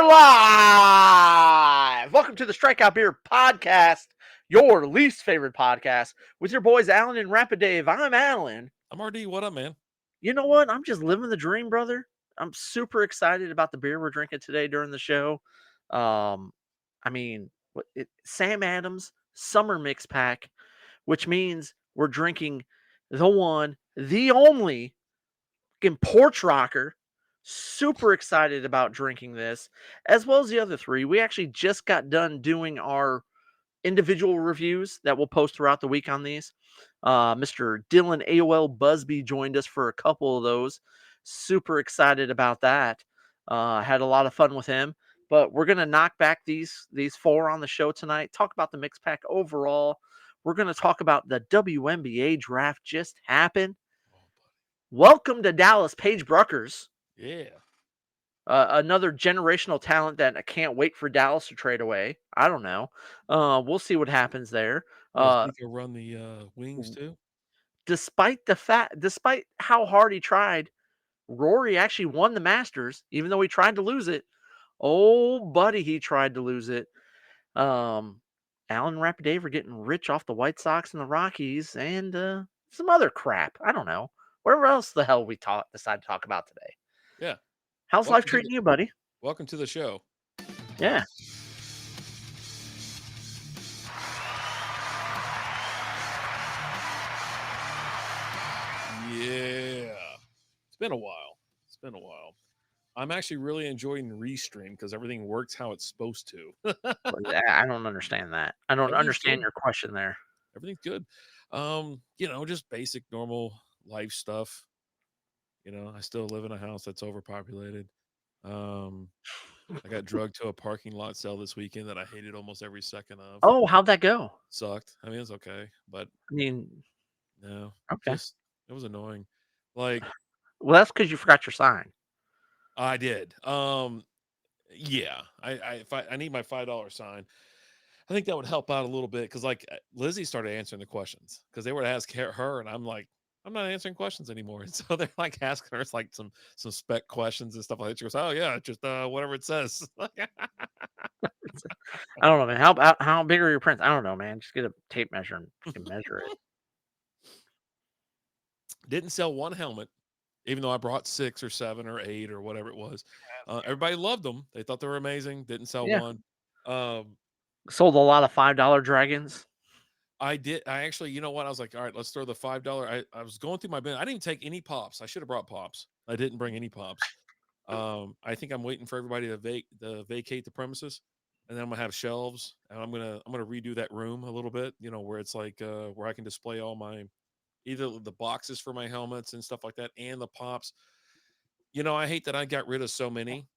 live! Welcome to the Strikeout Beer Podcast, your least favorite podcast, with your boys Alan and Rapid Dave. I'm Alan. I'm RD. What up, man? You know what? I'm just living the dream, brother. I'm super excited about the beer we're drinking today during the show. Um, Sam Adams Summer Mix Pack, which means we're drinking the one, the only porch rocker. Super excited about drinking this, as well as the other three. We actually just got done doing our individual reviews that we'll post throughout the week on these. Mr. Dylan AOL Busby joined us for a couple of those. Super excited about that. Had a lot of fun with him. But we're gonna knock back these four on the show tonight. Talk about the mix pack overall. We're gonna talk about the WNBA draft just happened. Welcome to Dallas, Paige Bruckers. Yeah. Another generational talent that I can't wait for Dallas to trade away. I don't know. We'll see what happens there. What does Nico run the wings too? Despite how hard he tried, Rory actually won the Masters, even though he tried to lose it. Oh, buddy, he tried to lose it. Alan and Rapid Dave are getting rich off the White Sox and the Rockies and some other crap. I don't know. Whatever else the hell we decide to talk about today. Yeah. How's life treating you, buddy? Welcome to the show. Yeah. Yeah. It's been a while. I'm actually really enjoying Restream because everything works how it's supposed to. I don't understand that. I don't understand your question there. Everything's good. Just basic normal life stuff. I still live in a house that's overpopulated. I got drugged to a parking lot sale this weekend that I hated almost every second of. Oh, how'd that go? Sucked. I mean, it's okay, but no. Okay. It was annoying. Like, well, that's because you forgot your sign. I did. Yeah. I need my $5 sign. I think that would help out a little bit because, like, Lizzie started answering the questions because they were to ask her, and I'm like, I'm not answering questions anymore. And so they're like asking her like some spec questions and stuff like that. She goes, "Oh yeah, just whatever it says." I don't know, man. How big are your prints? I don't know, man. Just get a tape measure and you can measure it. Didn't sell one helmet, even though I brought 6 or 7 or 8 or whatever it was. Everybody loved them. They thought they were amazing. Didn't sell one. Sold a lot of $5 dragons. I did. I actually, you know what? I was like, all right, let's throw the $5. I was going through my bin. I didn't take any pops. I should have brought pops. I didn't bring any pops. I think I'm waiting for everybody to vacate the premises, and then I'm gonna have shelves, and I'm gonna redo that room a little bit. Where it's like where I can display all my either the boxes for my helmets and stuff like that, and the pops. I hate that I got rid of so many.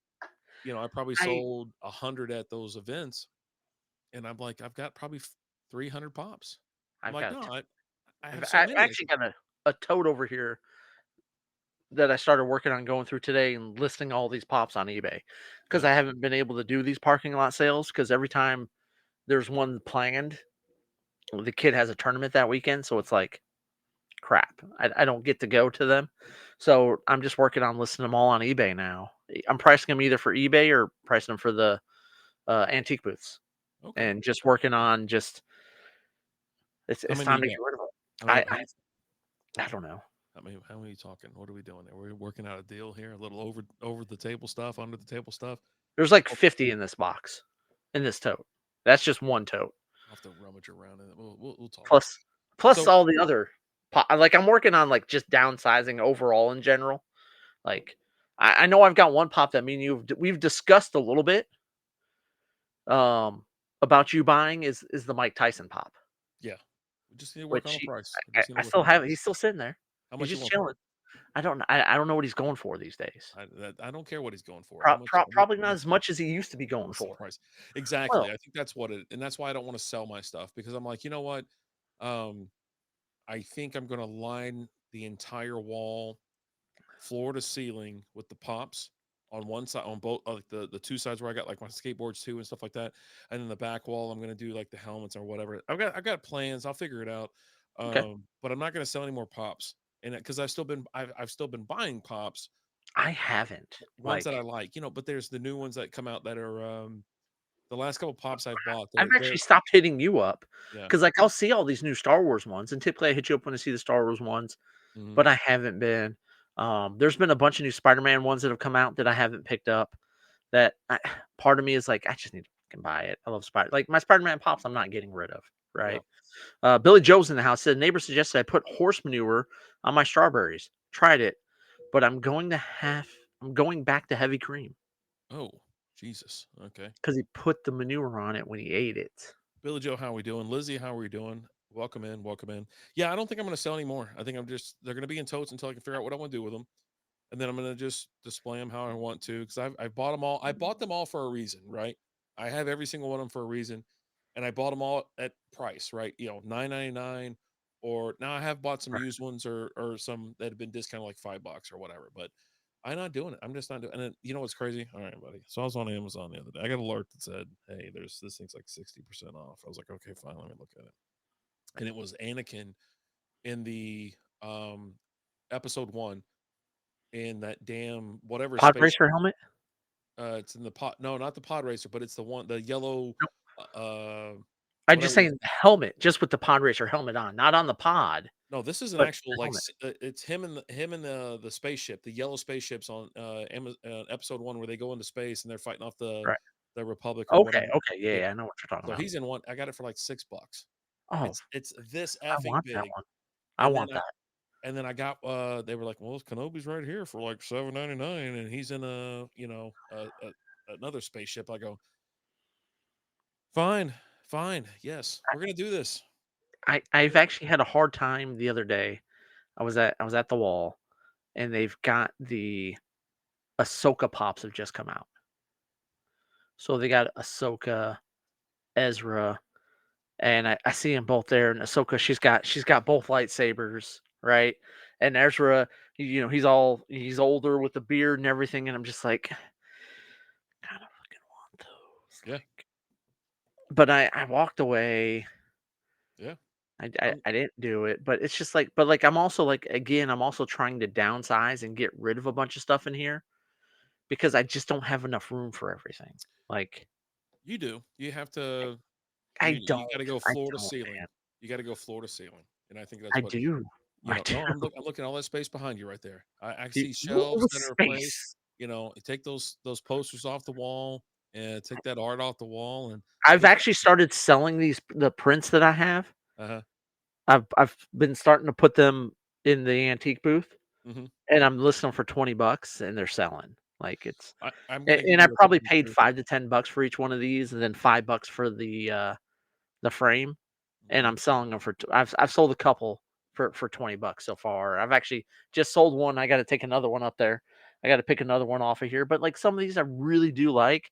I probably sold 100 at those events, and I'm like, I've got probably 300 pops. I'm like, no, I have so many. I actually got a tote over here that I started working on going through today and listing all these pops on eBay because I haven't been able to do these parking lot sales because every time there's one planned, the kid has a tournament that weekend, so it's like crap. I don't get to go to them, so I'm just working on listing them all on eBay now. I'm pricing them either for eBay or pricing them for the antique booths, and just working on just it's time to get rid of them. I don't know. How many are you talking? What are we doing there? We're working out a deal here, a little over the table stuff, under the table stuff. There's like 50 in this box, in this tote. That's just one tote. I'll have to rummage around in it. We'll talk. Plus all the other like I'm working on like just downsizing overall in general. Like I know I've got one pop that we've discussed a little bit about you buying is the Mike Tyson pop. Yeah. We just need to work on the price. I still have it. He's still sitting there. How much he's just chilling. I don't know what he's going for these days. I don't care what he's going for. Probably not as much as he used to be going for. Price. Exactly. Well, I think that's what it, and that's why I don't want to sell my stuff because I'm like, you know what? I think I'm going to line the entire wall, floor to ceiling, with the pops on one side, on both, like the two sides where I got like my skateboards too and stuff like that, and then the back wall I'm going to do like the helmets or whatever. I've got plans. I'll figure it out. But I'm not going to sell any more pops, and because I've still been buying pops I haven't. Ones that I Like, like, but there's the new ones that come out that are, the last couple pops I've bought, I've they're actually stopped hitting you up yeah. because, like, I'll see all these new Star Wars ones, and typically I hit you up when I see the Star Wars ones, Mhm. but I haven't been. There's been a bunch of new Spider-Man ones that have come out that I haven't picked up. That I, part of me is like, I just need to fucking buy it. I love Spider. Like my Spider-Man pops, I'm not getting rid of. Yeah. Right. Billy Joe's in the house. Said neighbor suggested I put horse manure on my strawberries. Tried it, but I'm going back to heavy cream Oh, Jesus. Okay. because he put the manure on it when he ate it. Billy Joe, how we doing? Lizzie, how are we doing? Welcome in, welcome in. Yeah, I don't think I'm gonna sell anymore. I think they're gonna be in totes until I can figure out what I want to do with them. And then I'm gonna just display them how I want to because I bought them all. I bought them all for a reason, right? I have every single one of them for a reason, and I bought them all at price, right? 9.99, or now I have bought some Right. used ones or some that have been discounted like $5 or whatever. But I'm not doing it. I'm just not doing. And then you know what's crazy? All right, buddy. So I was on Amazon the other day. I got an alert that said, "Hey, there's this thing's like 60% off." I was like, "Okay, fine. Let me look at it." And it was Anakin in the episode one in that damn whatever Pod space. racer helmet. It's in the pod. No, not the pod racer, but it's the yellow. Nope. I'm just Whatever. saying the helmet, just with the pod racer helmet on, not on the pod, No, this is an but actual the like helmet. it's him and the spaceship, the yellow spaceships on episode one where they go into space and they're fighting off Right. the Republic or Okay. whatever. Okay. Yeah. Yeah. Yeah. I know what you're talking So about. he's in one. I got it for like $6. Oh, It's this I effing want that big. one. I And then want I that. and then I got they were like, well, Kenobi's right here for like 7.99, and he's in another spaceship. I go, fine, fine, yes, we're gonna do this. I've actually had a hard time the other day. I was at the wall, and they've got the Ahsoka pops have just come out. So they got Ahsoka, Ezra, and I see them both there. And Ahsoka, she's got both lightsabers, right? And Ezra, he's older with the beard and everything, and I'm just like, kind of fucking want those, Yeah, like. But I walked away. yeah. I didn't do it, but it's just like, but like I'm also like again, I'm also trying to downsize and get rid of a bunch of stuff in here because I just don't have enough room for everything. Like You do. You have to. I You don't, got to go I floor to don't, ceiling. man. You got to go floor to ceiling, and I think that's I what do. I do. No, I'm looking at all that space behind you right there. I see What shelves was that are replaced. space? Take those posters off the wall and take that art off the wall and I've put. actually started selling the prints that I have. Uh-huh. I've been starting to put them in the antique booth, Hmm. and I'm listing them for $20, and they're selling. Like it's, I'm gonna give and I you a probably couple paid too. 5 to 10 bucks for each one of these, and then $5 for the frame. And Hmm. I'm selling them for I've sold a couple for $20 so far. I've actually just sold one. I got to take another one up there. I got to pick another one off of here. But like some of these I really do like,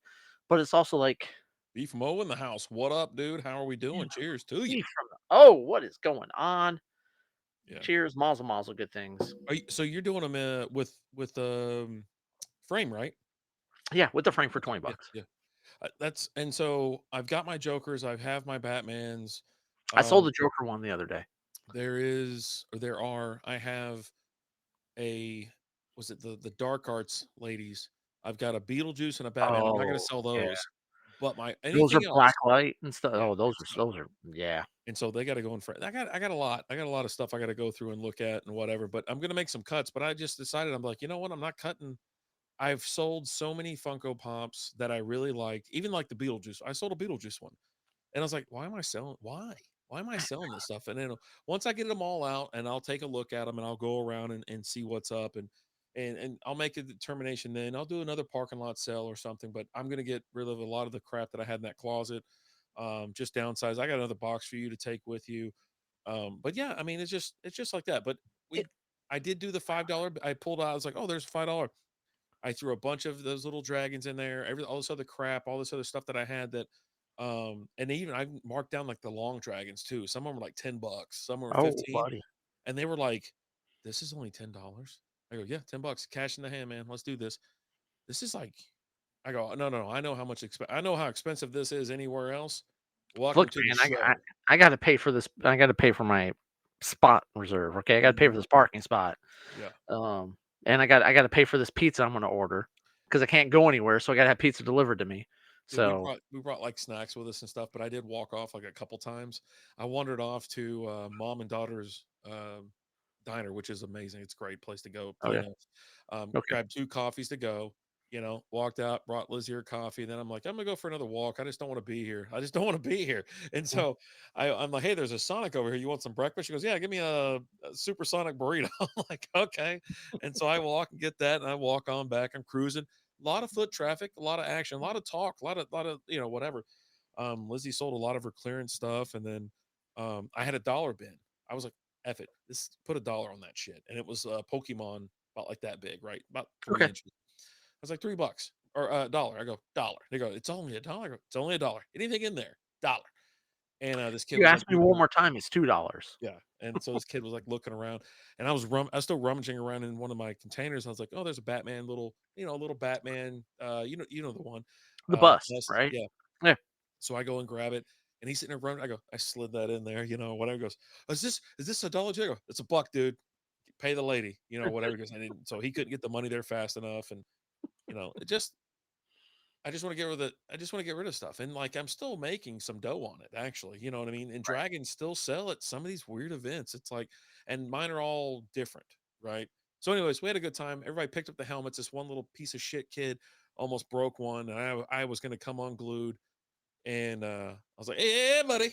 but it's also like, Beef Mo in the house. What up, dude? How are we yeah, doing? Cheers to you. beef from oh, what is going on? Yeah. Cheers, mazel mazel, good things. So you're doing them with frame, right? Yeah, with the frame for Okay. 20 Yeah. bucks. Yeah. That's and so I've got my Jokers. I have my Batmans. I sold Um, the Joker one the other day. there are. I have a was it the dark arts ladies? I've got a Beetlejuice and a Batman. I'm not gonna Oh, sell yeah. those, but my Those are anything black else, light and stuff. yeah. Oh, So those are yeah. and so they got to go in front. I got a lot. I got a lot of stuff I got to go through and look at and whatever. But I'm gonna make some cuts. But I just decided I'm like, you know what? I'm not cutting. I've sold so many Funko Pops that I really like, even like the Beetlejuice. I sold a Beetlejuice one. And I was like, why am I selling? Why? Why am I selling this stuff? And then once I get them all out and I'll take a look at them and I'll go around and see what's up and I'll make a determination then. I'll do another parking lot sale or something, but I'm going to get rid of a lot of the crap that I had in that closet. Just downsize. I got another box for you to take with you. But yeah, I mean, it's just like that. But It, I did do the $5. I pulled out. I was like, oh, there's $5. I threw a bunch of those little dragons in there, all this other crap, all this other stuff that I had that and even I marked down like the long dragons too. Some of them were like $10, some were oh, 15, buddy. and they were like, this is only $10. I go, yeah, $10, cash in the hand, man. Let's do this. This is like I go, no, no, no. I know how expensive this is anywhere else. Look, Welcome to the man, show. I gotta pay for this. I gotta pay for my spot reserve. Okay, I gotta pay for Mhm. this parking spot. Yeah. Um, and I gotta pay for this pizza I'm gonna order because I can't go anywhere, so I gotta have pizza delivered to me. Dude, So we brought like snacks with us and stuff, but I did walk off like a couple times. I wandered off to mom and daughter's diner, which is amazing. It's a great place to go. oh, yeah. Okay. Grabbed 2 coffees to go. Walked out, brought Lizzie her coffee. Then I'm like, I'm gonna go for another walk. I just don't want to be here. I just don't want to be here. And Mm. so I'm like, hey, there's a Sonic over here. You want some breakfast? She goes, yeah, give me a supersonic burrito. I'm like, okay. And so I walk and get that, and I walk on back. I'm cruising. A lot of foot traffic, a lot of action, a lot of talk, a lot of whatever. Lizzie sold a lot of her clearance stuff, and then I had a dollar bin. I was like, "F it, this put $1 on that shit," and it was Pokemon about like that big, right, about three Okay. inches. I was like, $3 or a dollar. I go dollar. They go, it's only $1. I go, it's only $1. Anything in there, dollar. And this kid You was like ask me one looking. more time, it's $2. Yeah. And so this kid was like looking around, and I was still rummaging around in one of my containers. I was like, oh, there's a Batman little, little Batman, you know the one. The bust, Bust. right? Yeah. Yeah. So I go and grab it, and he's sitting there running. I go, I slid that in there, whatever. He goes, is this $1? I go, it's $1, dude. Pay the lady, whatever. Because I didn't, so he couldn't get the money there fast enough, and it just I just want to get rid of I just want to get rid of stuff. And like I'm still making some dough on it, actually. You know what I mean? And Right. dragons still sell at some of these weird events. It's like, and mine are all different, right? So, anyways, we had a good time. Everybody picked up the helmets. This one little piece of shit kid almost broke one, and I was gonna come unglued. And I was like, hey, buddy.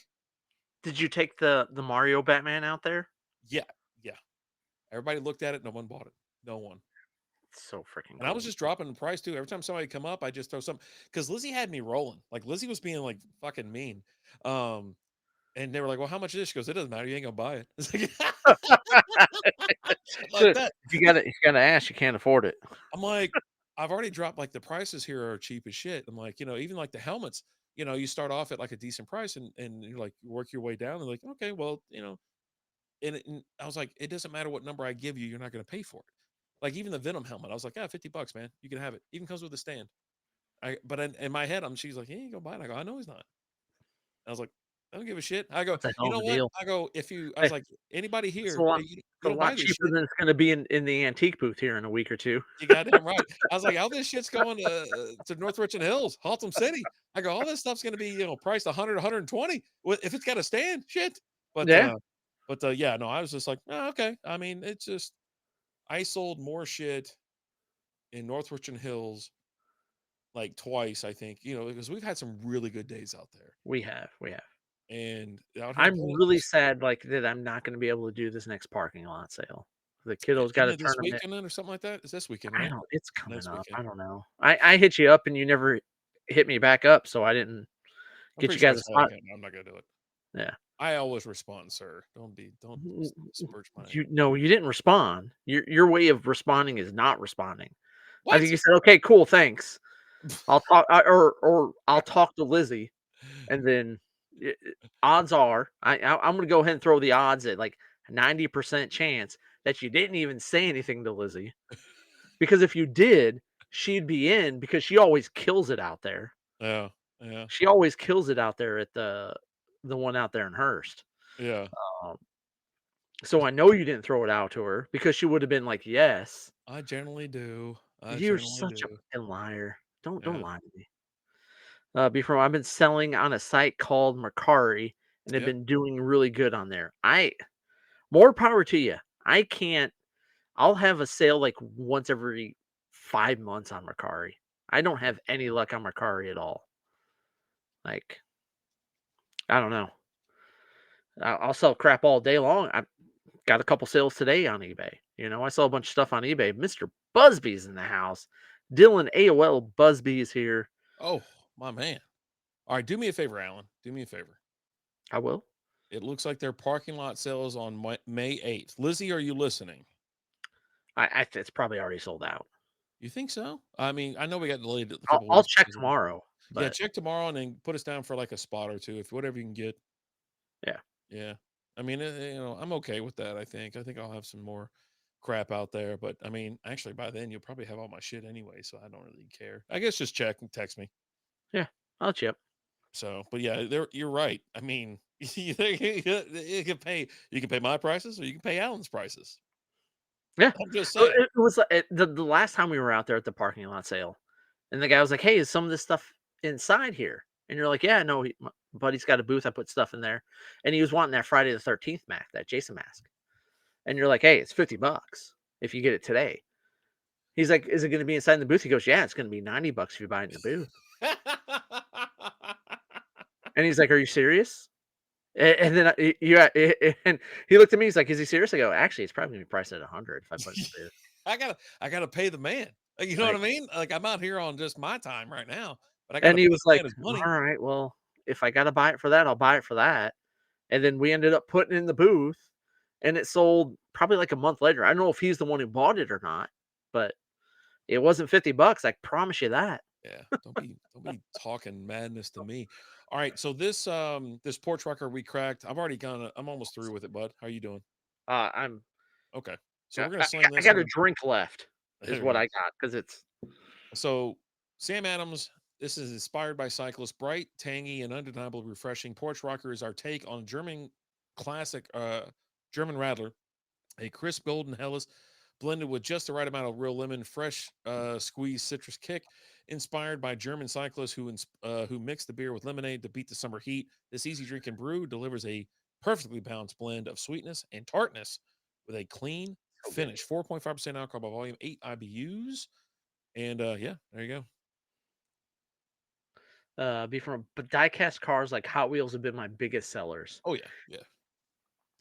Did you take the Mario Batman out there? Yeah, yeah. Everybody looked at it, no one bought it. No one. It's so freaking And I was cool. just dropping the price too. Every time somebody come up, I just throw some because Lizzie had me rolling. Like Lizzie was being like fucking mean. Um, And they were like, "Well, how much is this?" She goes, "It doesn't matter. You ain't gonna buy it." It's like shit So, like that. if you gotta ask, you can't afford it. I'm like, I've already dropped like the prices here are cheap as shit. I'm like, even like the helmets, you start off at like a decent price and you like you work your way down. And like, okay, well, and I was like, it doesn't matter what number I give you, you're not gonna pay for it. Like even the Venom helmet, I was like, yeah, $50, man. You can have it. Even comes with a stand. But in my head, she's like, he ain't gonna buy it. I go, I know he's not. I was like, I don't give a shit. I go, That's a hell you of know a what? deal. I go, if you, I Hey, was like, anybody it's a here, lot hey, it's you a don't buy lot this cheaper shit. than it's gonna be in the antique booth here in a week or 2. You goddamn right. I was like, all this shit's going to North Richland Hills, Haltom City. I go, all this stuff's going to be, priced 100, 120. If it's got a stand, shit. But, Yeah, yeah, no, I was just like, oh, okay. I mean, it's just, I sold more shit in North Richland Hills like twice, I think, because we've had some really good days out there. we have. And out here in I'm really Holt, sad, like, that I'm not gonna be able to do this next parking lot sale. The yeah, kiddo's got isn't a it this tournament. weekend then or something like that? It's this weekend, I right? don't it's coming Next up. weekend. I don't know. I hit you up and you never hit me back up, so I didn't I'm get pretty you sure I guys a said, spot. okay, no, I'm not going to do it. Yeah. I always respond, sir. Don't N smirch my You no, you didn't respond. Your way of responding is not responding. I think what? you said, "Okay, cool, thanks. I'll talk," or "I'll talk to Lizzie," and then odds are, I'm gonna go ahead and throw the odds at like 90% chance that you didn't even say anything to Lizzie, because if you did, she'd be in because she always kills it out there. Yeah, yeah, She always kills it out there at the one out there in Hearst. yeah. Um, so I know you didn't throw it out to her because she would have been like, "Yes." I generally do. I You're generally such a do. fucking liar. Don't Yeah, lie to me. Before I've been selling on a site called Mercari and have yep. been doing really good on there. I More power to you. I can't. I'll have a sale like once every 5 months on Mercari. I don't have any luck on Mercari at all. Like, I don't know. I'll sell crap all day long. I got a couple sales today on eBay. I sell a bunch of stuff on eBay. Mr. Busby's in the house. Dylan AOL Busby is here. Oh, my man. All right, do me a favor, Alan. Do me a favor. I will. It looks like their parking lot sales on May 8th. Lizzie, are you listening? It's probably already sold out. You think so? I mean, I know we got delayed a I'll, couple of I'll weeks check because of tomorrow, yeah, but check tomorrow and then put us down for like a spot or two, if whatever you can get. yeah, Yeah. I mean, I'm okay with that, I think. I think I'll have some more crap out there, but I mean, actually by then you'll probably have all my shit anyway, so I don't really care. I guess just check and text me. yeah, I'll chip. So, but yeah, you're right. I mean, you can pay my prices or you can pay Alan's prices. Yeah. I'm just Oh, saying. it was, the last time we were out there at the parking lot sale, and the guy was like, "Hey, is some of this stuff inside here?" And you're like, "Yeah, no, my buddy's got a booth. I put stuff in there." And he was wanting that Friday the 13th mask, that Jason mask. And you're like, "Hey, it's $50 if you get it today." He's like, "Is it gonna be inside the booth?" He goes, "Yeah, it's gonna be $90 if you buy it in the booth." And he's like, "Are you serious?" And then and he looked at me, he's like, "Is he serious?" I go, "Actually, it's probably gonna be priced at 100 if I put it in the booth." I gotta pay the man. You know what Right. I mean? Like, I'm out here on just my time right now, but I And gotta he pay was the like, man his money. "All right, well, if I gotta buy it for that, I'll buy it for that." And then we ended up putting it in the booth, and it sold probably like a month later. I don't know if he's the one who bought it or not, but it wasn't $50, I promise you that. Yeah, don't be talking madness to me. All right, so this porch record we cracked. I'm almost through with it, bud. How you doing? I'm Okay, so we're gonna slam I this got a one. drink left is There we what go. I got because it's So Sam Adams, this is inspired by cyclists, bright, tangy, and undeniably refreshing. Porch Rocker is our take on German classic German Radler, a crisp golden Helles blended with just the right amount of real lemon, fresh squeezed citrus kick, inspired by German cyclists who mix the beer with lemonade to beat the summer heat. This easy drinking brew delivers a perfectly balanced blend of sweetness and tartness with a clean so good. finish. 4.5% alcohol by volume, 8 IBUs. And yeah, there you go. Be from but diecast cars like Hot Wheels have been my biggest sellers. Oh yeah, yeah.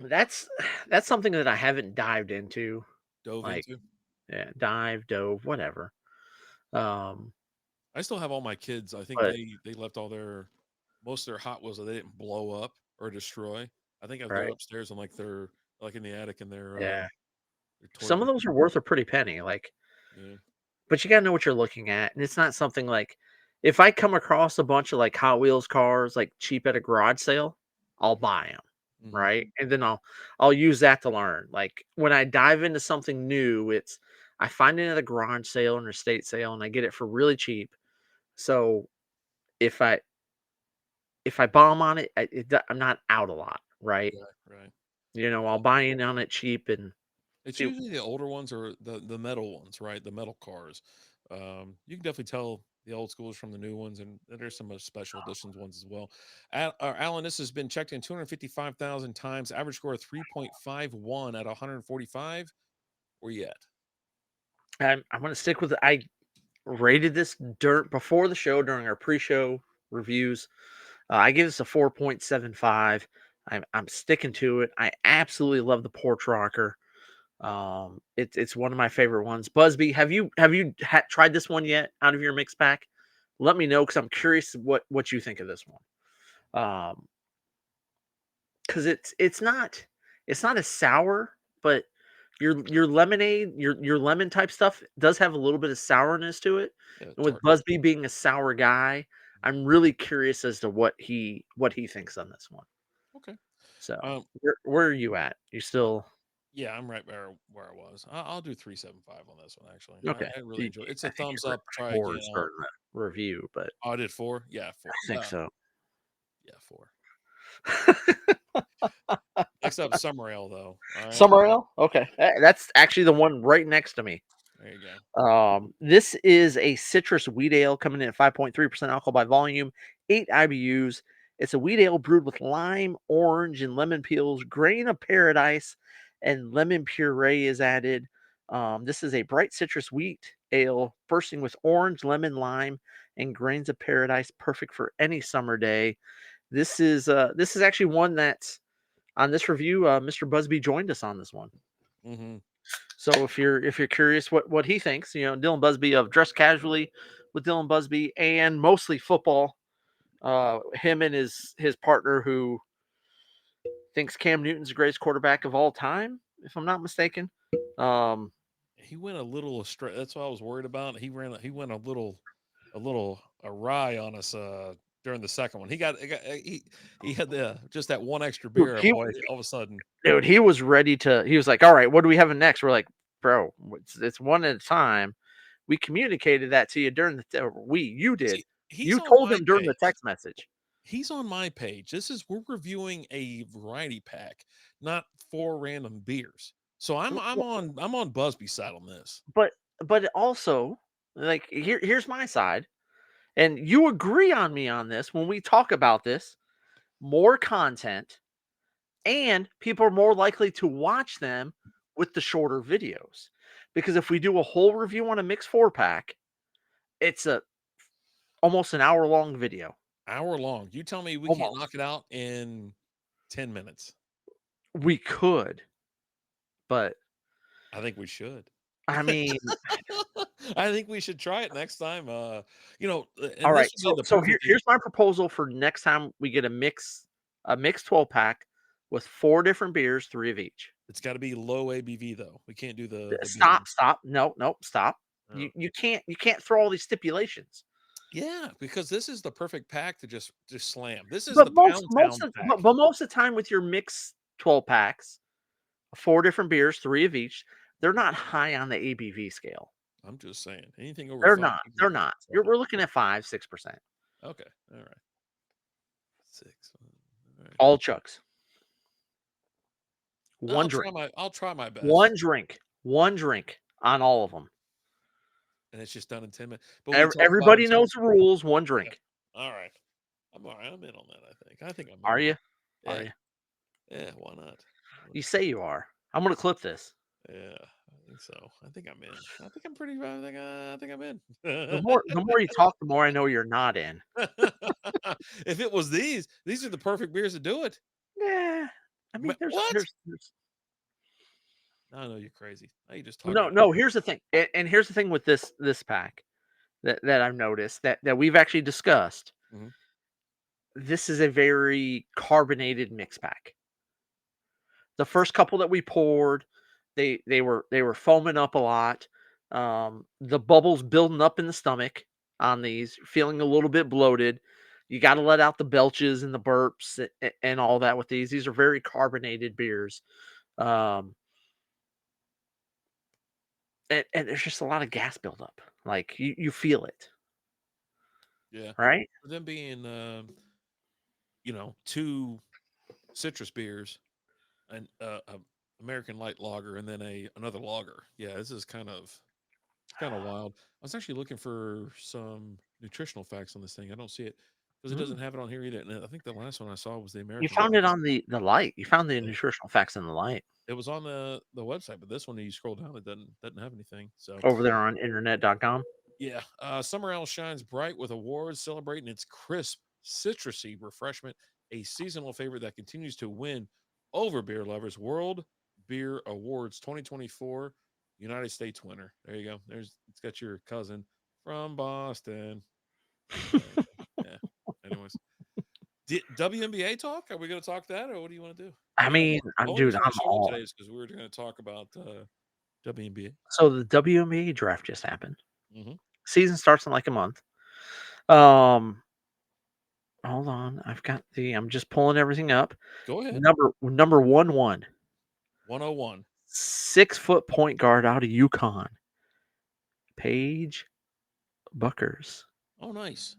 That's that's something that I haven't dived into, Dove like, into. yeah, dive, dove, whatever. Um, I still have all my kids. I think but they left all their most of their Hot Wheels that they didn't blow up or destroy. I think they're right, upstairs on like in the attic in yeah. their toy Some of room. those are worth a pretty penny, like, Yeah. but you gotta know what you're looking at, and it's not something like if I come across a bunch of, like, Hot Wheels cars, like, cheap at a garage sale, I'll buy them, Hmm. right? And then I'll use that to learn. Like, when I dive into something new, it's I find it at a garage sale or an estate sale, and I get it for really cheap. So, if I bomb on it, I'm not out a lot, right? Right. Right. I'll buy in on it cheap and It's see. usually the older ones or the metal ones, right? The metal cars. You can definitely tell the old schools from the new ones, and there's some special editions ones as well. Alan, this has been checked in 255,000 times. Average score of 3.51 out of 145. Where you at? I'm gonna stick with it. I rated this dirt before the show during our pre-show reviews. I give this a 4.75. I'm sticking to it. I absolutely love the porch rocker. It's one of my favorite ones. Busby, have you tried this one yet out of your mix pack? Let me know because I'm curious what you think of this one. Because it's not a sour, but your lemonade, your lemon type stuff does have a little bit of sourness to it. Yeah, And with tartness. Busby being a sour guy, I'm really curious as to what he thinks on this one. Okay. So Um, where are you at? You still yeah, I'm right where I was. I'll do 375 on this one. Actually, okay? I really enjoy it. It's a I think thumbs you're up. Try again. 4 during the review, but Oh, I did 4. Yeah, 4. I think so. Yeah, 4. Next up, Summer Ale, though. All right, Summer ale? Okay. That's actually the one right next to me. there you go. This is a citrus wheat ale coming in at 5.3% alcohol by volume, 8 IBUs. It's a wheat ale brewed with lime, orange, and lemon peels. Grain of paradise and lemon puree is added. This is a bright citrus wheat ale bursting with orange, lemon, lime, and grains of paradise, perfect for any summer day. This is actually one that's on this review. Mr. Busby joined us on this one. Hmm. So if you're curious what he thinks, Dylan Busby of Dress Casually with Dylan Busby and mostly football. Him and his partner who thinks Cam Newton's the greatest quarterback of all time, if I'm not mistaken. Um, He went a little astray. That's what I was worried about. He went a little awry on us during the second one. He had the just that one extra dude, beer, and he boy, all of a sudden, he was ready to. He was like, "All right, what do we have next?" We're like, "Bro, it's one at a time." We communicated that to you during you did. see, he's You on told my him during the page. text message. He's on my page. We're reviewing a variety pack, not 4 random beers. So I'm I'm Well, on I'm on Busby's side on this. but also, like, here's my side, and you agree on me on this when we talk about this, more content, and people are more likely to watch them with the shorter videos. Because if we do a whole review on a mixed 4-pack, it's a almost an hour-long video, Hour long. You tell me we can't knock almost. it out in 10 minutes. We could, but, I think we should. I mean, I think we should try it next time. And this alright, would be the so perfect here's my proposal for next time we get a mixed 12-pack with 4 different beers, 3 of each. it's got to be low ABV though. We can't do the Stop, medium. stop. No, no, stop. Oh. You can't throw all these stipulations. Yeah, because this is the perfect pack to just slam. This is But the Pound Town pack. most of the time with your mixed 12 packs, 4 different beers, 3 of each, they're not high on the ABV scale. I'm just saying, anything over They're 5 not. is They're is not. trouble. We're looking at 5, 6%. Okay, all right. 6. All right. All chugs. One drink. I'll try my One best, drink. One drink on all of them. and it's just done in 10 minutes. But we talk about them Everybody so knows the rules, one yeah. drink. All right. I'm all right. I'm in on that, I think. I think I'm Are in. you? Are Yeah. you? Yeah, why not? You say you are. I'm gonna clip this. Yeah, I think so. I think I'm in. I think I'm pretty I think I'm in. The more you talk, the more I know you're not in. If it was these are the perfect beers to do it. Yeah. I mean, What? there's I know you're crazy. Now you're just talking no, about no, here's the thing. And here's the thing with this pack that I've noticed that we've actually discussed. Mhm. This is a very carbonated mix pack. The first couple that we poured, they were foaming up a lot. The bubbles building up in the stomach on these, feeling a little bit bloated. You got to let out the belches and the burps and all that with these. These are very carbonated beers. Um, and there's just a lot of gas buildup. Like you feel it, Yeah. right? For them being 2 citrus beers and a American light lager and then another lager. Yeah, this is kind of wild. I was actually looking for some nutritional facts on this thing. I don't see it because it Mm. doesn't have it on here either. And I think the last one I saw was the You American found light. it on the light. You found the Yeah. nutritional facts in the light It was on the website, but this one you scroll down, it doesn't have anything. So over there on internet.com. yeah, Summer Ale shines bright with awards celebrating its crisp, citrusy refreshment, a seasonal favorite that continues to win over beer lovers. World Beer Awards 2024, United States winner. There you go. It's got your cousin from Boston. Yeah. Anyways, WNBA talk? Are we going to talk that, or what do you want to do? I mean, The only dude, reason I I'm showed up all today is because we were going to talk about WNBA. so the WNBA draft just happened. Hmm. Season starts in like a month. Um, hold on, I'm just pulling everything up. Go ahead. Number 1 101. 6-foot point guard out of Yukon, Paige Buckers, Oh, nice.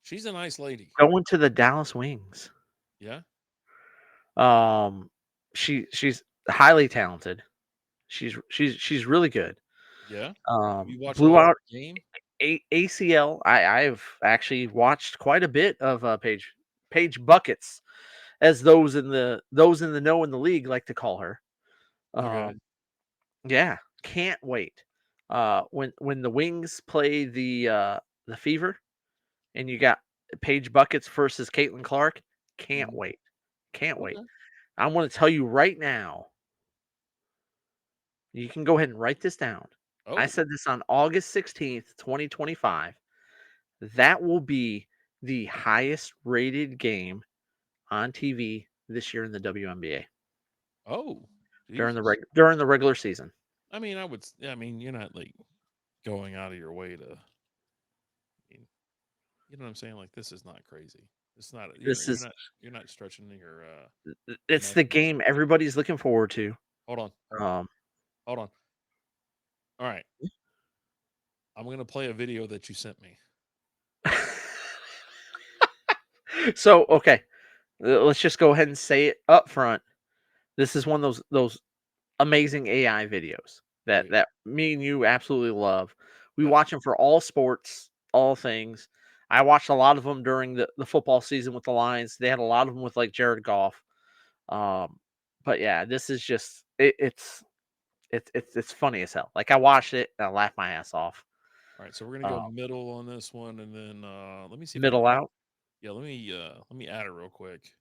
She's a nice lady. going to the Dallas Wings. Yeah. Um, she's highly talented. She's really good. Yeah. Have you watched a Blew lot of out her game? ACL. I've actually watched quite a bit of Paige buckets, as those in the know in the league like to call her. Okay. Um, yeah, can't wait. When the Wings play the Fever, and you got Paige buckets versus Caitlin Clark, can't Mhm. wait, can't wait. Okay. I'm going to tell you right now. You can go ahead and write this down. I Oh, said this on August 16th, 2025. That will be the highest rated game on TV this year in the WNBA oh, Jesus. during the regular season. I mean, I mean, you're not like going out of your way to, I mean, you know what I'm saying? Like, this is not crazy. It's not, This is you're not stretching your it's the imagination. game everybody's looking forward to. Hold on. Hold on. Um, Hold on. All right. I'm going to play a video that you sent me. so okay, let's just go ahead and say it up front. This is one of those amazing AI videos Oh that yeah, that me and you absolutely love. We yeah. watch them for all sports, all things. I watched a lot of them during the football season with the Lions. They had a lot of them with like Jared Goff. Um, but yeah, this is just it's funny as hell. Like I watched it and I laughed my ass off. All right, so we're gonna Uh, go middle on this one, and then let me see if I can. Middle out. Yeah, let me add it real quick.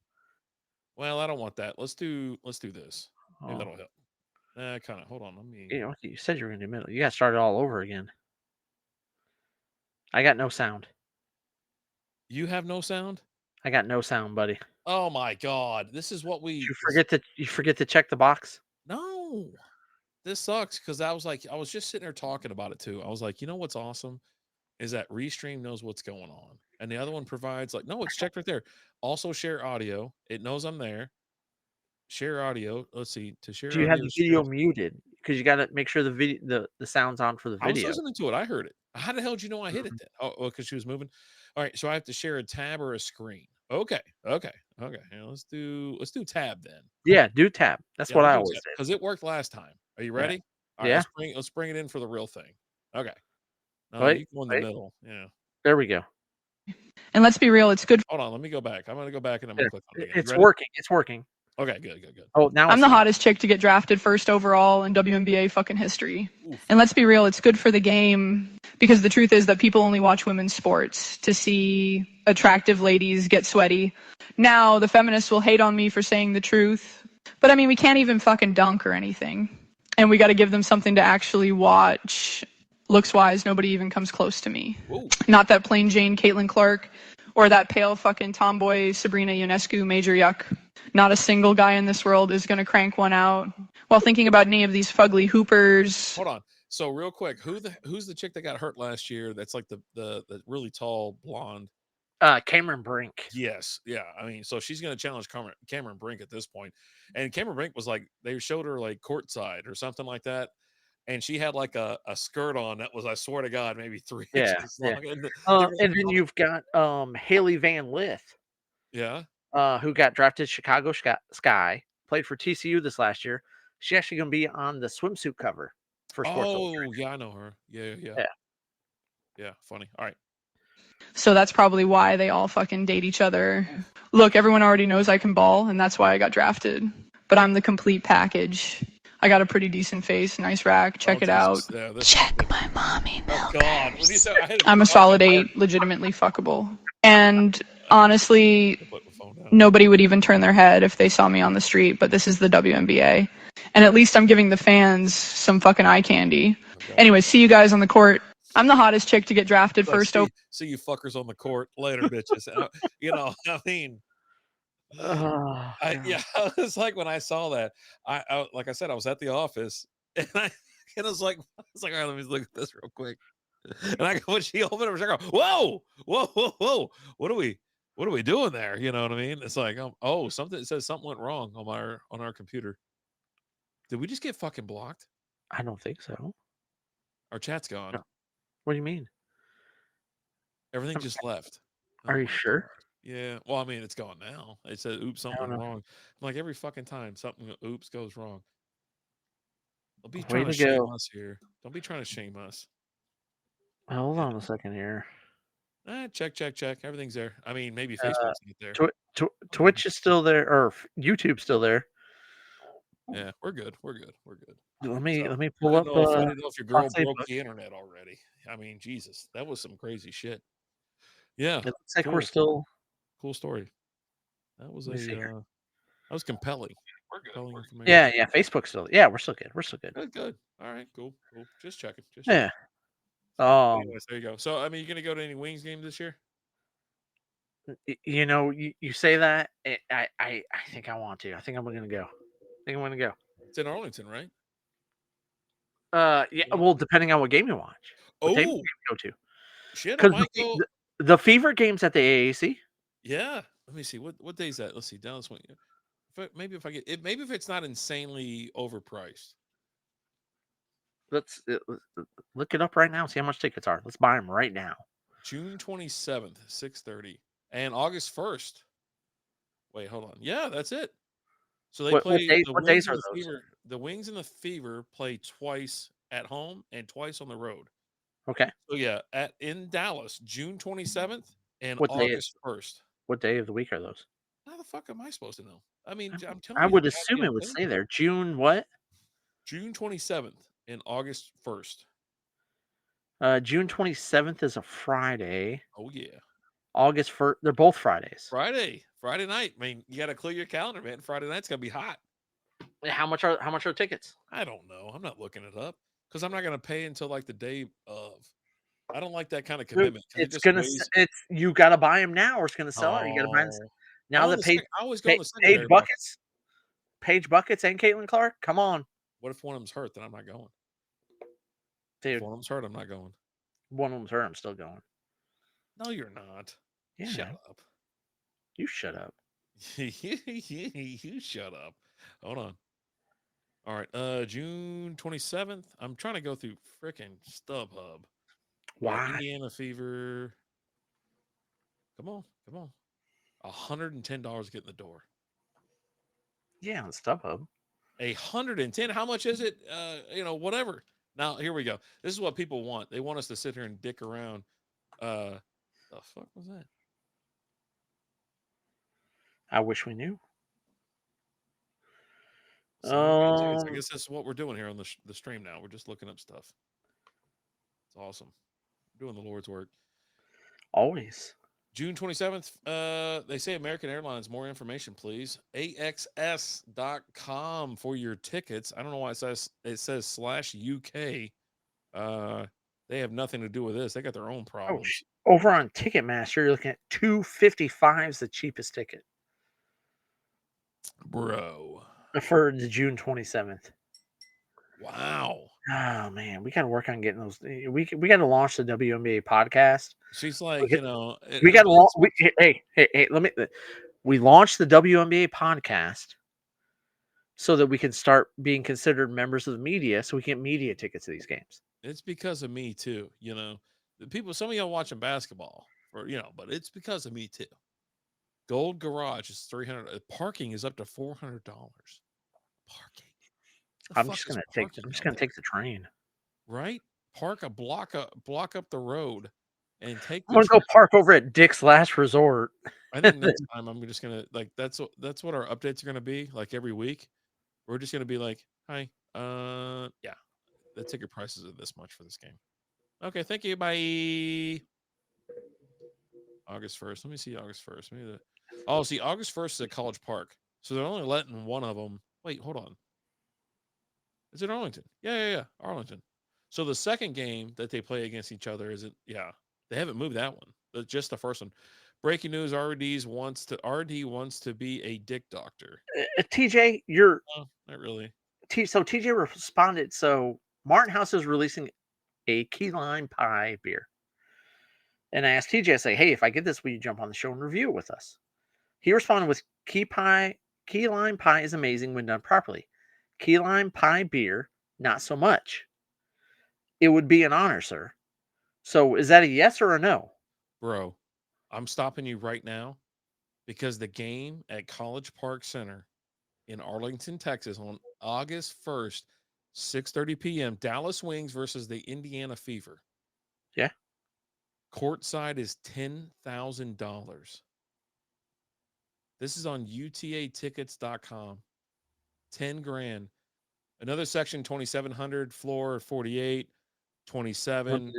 Well, I don't want that. Let's do this. Maybe Oh, that'll help. Kind of. Hold on. Let me. you said you were gonna do middle. You got to start it all over again. I got no sound. You have no sound. I got no sound, buddy. Oh my god, this is what Did we. you forget to check the box? No, this sucks because I was just sitting there talking about it too. I was like, you know what's awesome is that Restream knows what's going on, and the other one provides like, no, it's checked right there. Also share audio. It knows I'm there. Share audio. Let's see to Do share you have audio the video streams. muted? Because you gotta make sure the video the sound's on for the I was video. listening to it. I heard it. How the hell did you know I hit it Mhm. then? Oh, because she was moving. All right, so I have to share a tab or a screen. Okay, okay. Yeah, let's do tab then. Yeah, do tab. That's Yeah, what we'll I do always tab did. because it worked last time. Are you Yeah. ready? All right, Yeah. let's bring it in for the real thing. Okay. No, Wait, you go in the wait. middle. Yeah. There we go. And let's be real, it's good. Hold on. Let me go back. I'm gonna go back and I'm gonna Yeah. click on it again. You It's ready? working. It's working. Okay. Good. Oh, now I'm it's the not. hottest chick to get drafted first overall in WNBA fucking history. Oof. And let's be real, it's good for the game because the truth is that people only watch women's sports to see attractive ladies get sweaty. Now, the feminists will hate on me for saying the truth, but I mean, we can't even fucking dunk or anything. And we got to give them something to actually watch. Looks wise, nobody even comes close to me. Whoa. Not that plain Jane Caitlin Clark or that pale fucking tomboy Sabrina Ionescu Major Yuck. Not a single guy in this world is going to crank one out while thinking about any of these fugly hoopers. Hold on. So real quick, who's the chick that got hurt last year? That's like the really tall blonde. Cameron Brink. Yes, yeah. I mean, so she's going to challenge Cameron Brink at this point, and Cameron Brink was like they showed her like courtside or something like that, and she had like a skirt on that was, I swear to God, maybe 3 inches Yeah. long, and they were And then like, you've got Haley Van Lith, yeah. who got drafted Chicago Sky, played for TCU this last year. She's actually going to be on the swimsuit cover for Sports Oh, Illustrated. yeah, I know her. Yeah. Yeah. Yeah, funny. All right. So that's probably why they all fucking date each other. Look, everyone already knows I can ball, and that's why I got drafted. But I'm the complete package. I got a pretty decent face, nice rack, Oh, check it out. Jesus. Yeah, this is Check my mommy oh, God. When you milkers. said I had to I'm a pause solid that part, 8, legitimately fuckable. And honestly, I put the phone down. nobody would even turn their head if they saw me on the street, but this is the WNBA. And at least I'm giving the fans some fucking eye candy. Oh, God. Anyway, see you guys on the court. I'm the hottest chick to get drafted Like, first see you fuckers on the court later, bitches. I mean, Oh, God. yeah, it's like when I saw that, like I said, I was at the office and I was like, all right, let me look at this real quick. And when she opened it, I go, whoa, what are we doing there? You know what I mean? It's like, oh, something, it says something went wrong on our computer. Did we just get fucking blocked? I don't think so. Our chat's gone. No. What do you mean? Everything just left. Are Oh you my sure? God. Yeah. Well, I mean, it's gone now. It said, oops, I something don't went know. wrong. Like every fucking time something oops goes wrong. Don't be Way trying to to shame go. us here. Don't be trying to shame us. Hold Yeah. on a second here. Check. Everything's there. I mean, maybe Uh, Facebook's not there. Twitch is still there, or YouTube's still there. Yeah, we're good. We're good. We're good. Let So me I pull didn't up know if your girl Fox broke Facebook. the internet already. I mean, Jesus, that was some crazy shit. Yeah, It looks like we're cool, still. cool story. That was Let me see here. that was compelling. Compelling information. Yeah, Facebook's still. Yeah, we're still good. We're still good. Good. All right, cool. Just checking. Just checking. Yeah. So, anyways, there you go. So, I mean, you gonna go to any Wings games this year? You say that. I think I want to. I think I'm gonna go. I think I'm gonna go. It's in Arlington, right? Yeah. Yeah. Well, depending on what game you watch, what game Oh you go to, shit! I because might go. the fever games at the AAC. Yeah. Let me see. What day is that? Let's see. Dallas. Maybe if I get it. Maybe if it's not insanely overpriced. Let's look it up right now. See how much tickets are. Let's buy them right now. June 27th, 6:30, and August 1st. Wait, hold on. Yeah, that's it. So they What play days? the What Wings days and are the those? Fever. the Wings and the Fever play twice at home and twice on the road. Okay. So yeah, in Dallas, June 27th and What day? August 1st. What day of the week are those? How the fuck am I supposed to know? I mean, I'm telling I you the would assume goddamn it would thing. say there June what? June 27th and August 1st. June 27th is a Friday. Oh yeah. August 1st, they're both Fridays. Friday night. I mean, you got to clear your calendar, man. Friday night's gonna be hot. How much are tickets? I don't know. I'm not looking it up because I'm not gonna pay until like the day of. I don't like that kind of Dude, commitment because it it's just gonna weighs. it's you got to buy them now or it's gonna sell out. You got to buy them Oh, I'm now. on The the page I always go on the Page secondary market. buckets, Paige Buckets, and Caitlin Clark. Come on, What if one of them's hurt? Then I'm not going. If dude. one of them's hurt, I'm not going. One of them's her. I'm still going. No, you're not. Yeah, Shut man. up. You shut up. You shut up. Hold on. All right. June 27th. I'm trying to go through freaking StubHub. All right, Why? Indiana Fever. Come on. $110 to get in the door. Yeah, on StubHub. 110. How much is it? Whatever. Now here we go. This is what people want. They want us to sit here and dick around. The fuck was that? I wish we knew. I guess that's what we're doing here on the stream now. We're just looking up stuff. It's awesome. We're doing the Lord's work. Always. June 27th, they say American Airlines. More information, please. AXS.com for your tickets. I don't know why it says /UK. They have nothing to do with this. They got their own problems. Over on Ticketmaster, you're looking at $255 is the cheapest ticket. Bro. For the June 27th. Wow. Oh man, we got to work on getting those. We got to launch the WNBA podcast. She's like, we got to launch. Hey, let me. We launched the WNBA podcast so that we can start being considered members of the media, so we get media tickets to these games. It's because of me too. The people. Some of y'all watching basketball, but it's because of me too. Gold Garage is $300. Parking is up to $400. Parking. I'm just gonna take the train. Right? Park a block up the road and take I'm gonna go park over at Dick's Last Resort. I think next time I'm just gonna that's what our updates are gonna be like every week. We're just gonna be like, hi, yeah, the ticket prices are this much for this game. Okay, thank you. Bye. August 1st. Let me see August 1st. See, August 1st is at College Park. So they're only letting one of them. Wait, hold on. Is it Arlington? Yeah. Arlington. So the second game that they play against each other isn't, they haven't moved that one. Just the first one. Breaking news: RD wants to be a dick doctor. TJ, not really. So TJ responded. So Martin House is releasing a key lime pie beer, and I asked TJ, I say, hey, if I get this, will you jump on the show and review it with us? He responded with key lime pie is amazing when done properly. Key lime pie beer, not so much. It would be an honor, sir. So is that a yes or a no? Bro, I'm stopping you right now because the game at College Park Center in Arlington, Texas on August 1st, 6:30 p.m., Dallas Wings versus the Indiana Fever. Yeah. Courtside is $10,000. This is on utatickets.com. 10 grand. Another section, 2,700, floor 48, 27,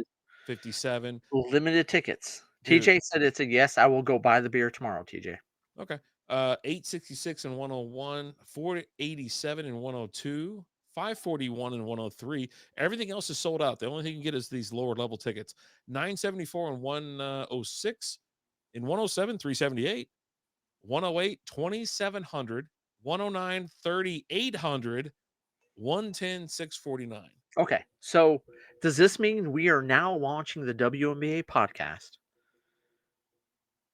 57. Limited tickets. Dude. TJ said it's a yes. I will go buy the beer tomorrow, TJ. Okay. 866 and 101, 487 and 102, 541 and 103. Everything else is sold out. The only thing you can get is these lower level tickets. 974 and 106, in 107, 378, 108, 2,700, 109, 3,800, 110, 649. Okay. So does this mean we are now launching the WNBA podcast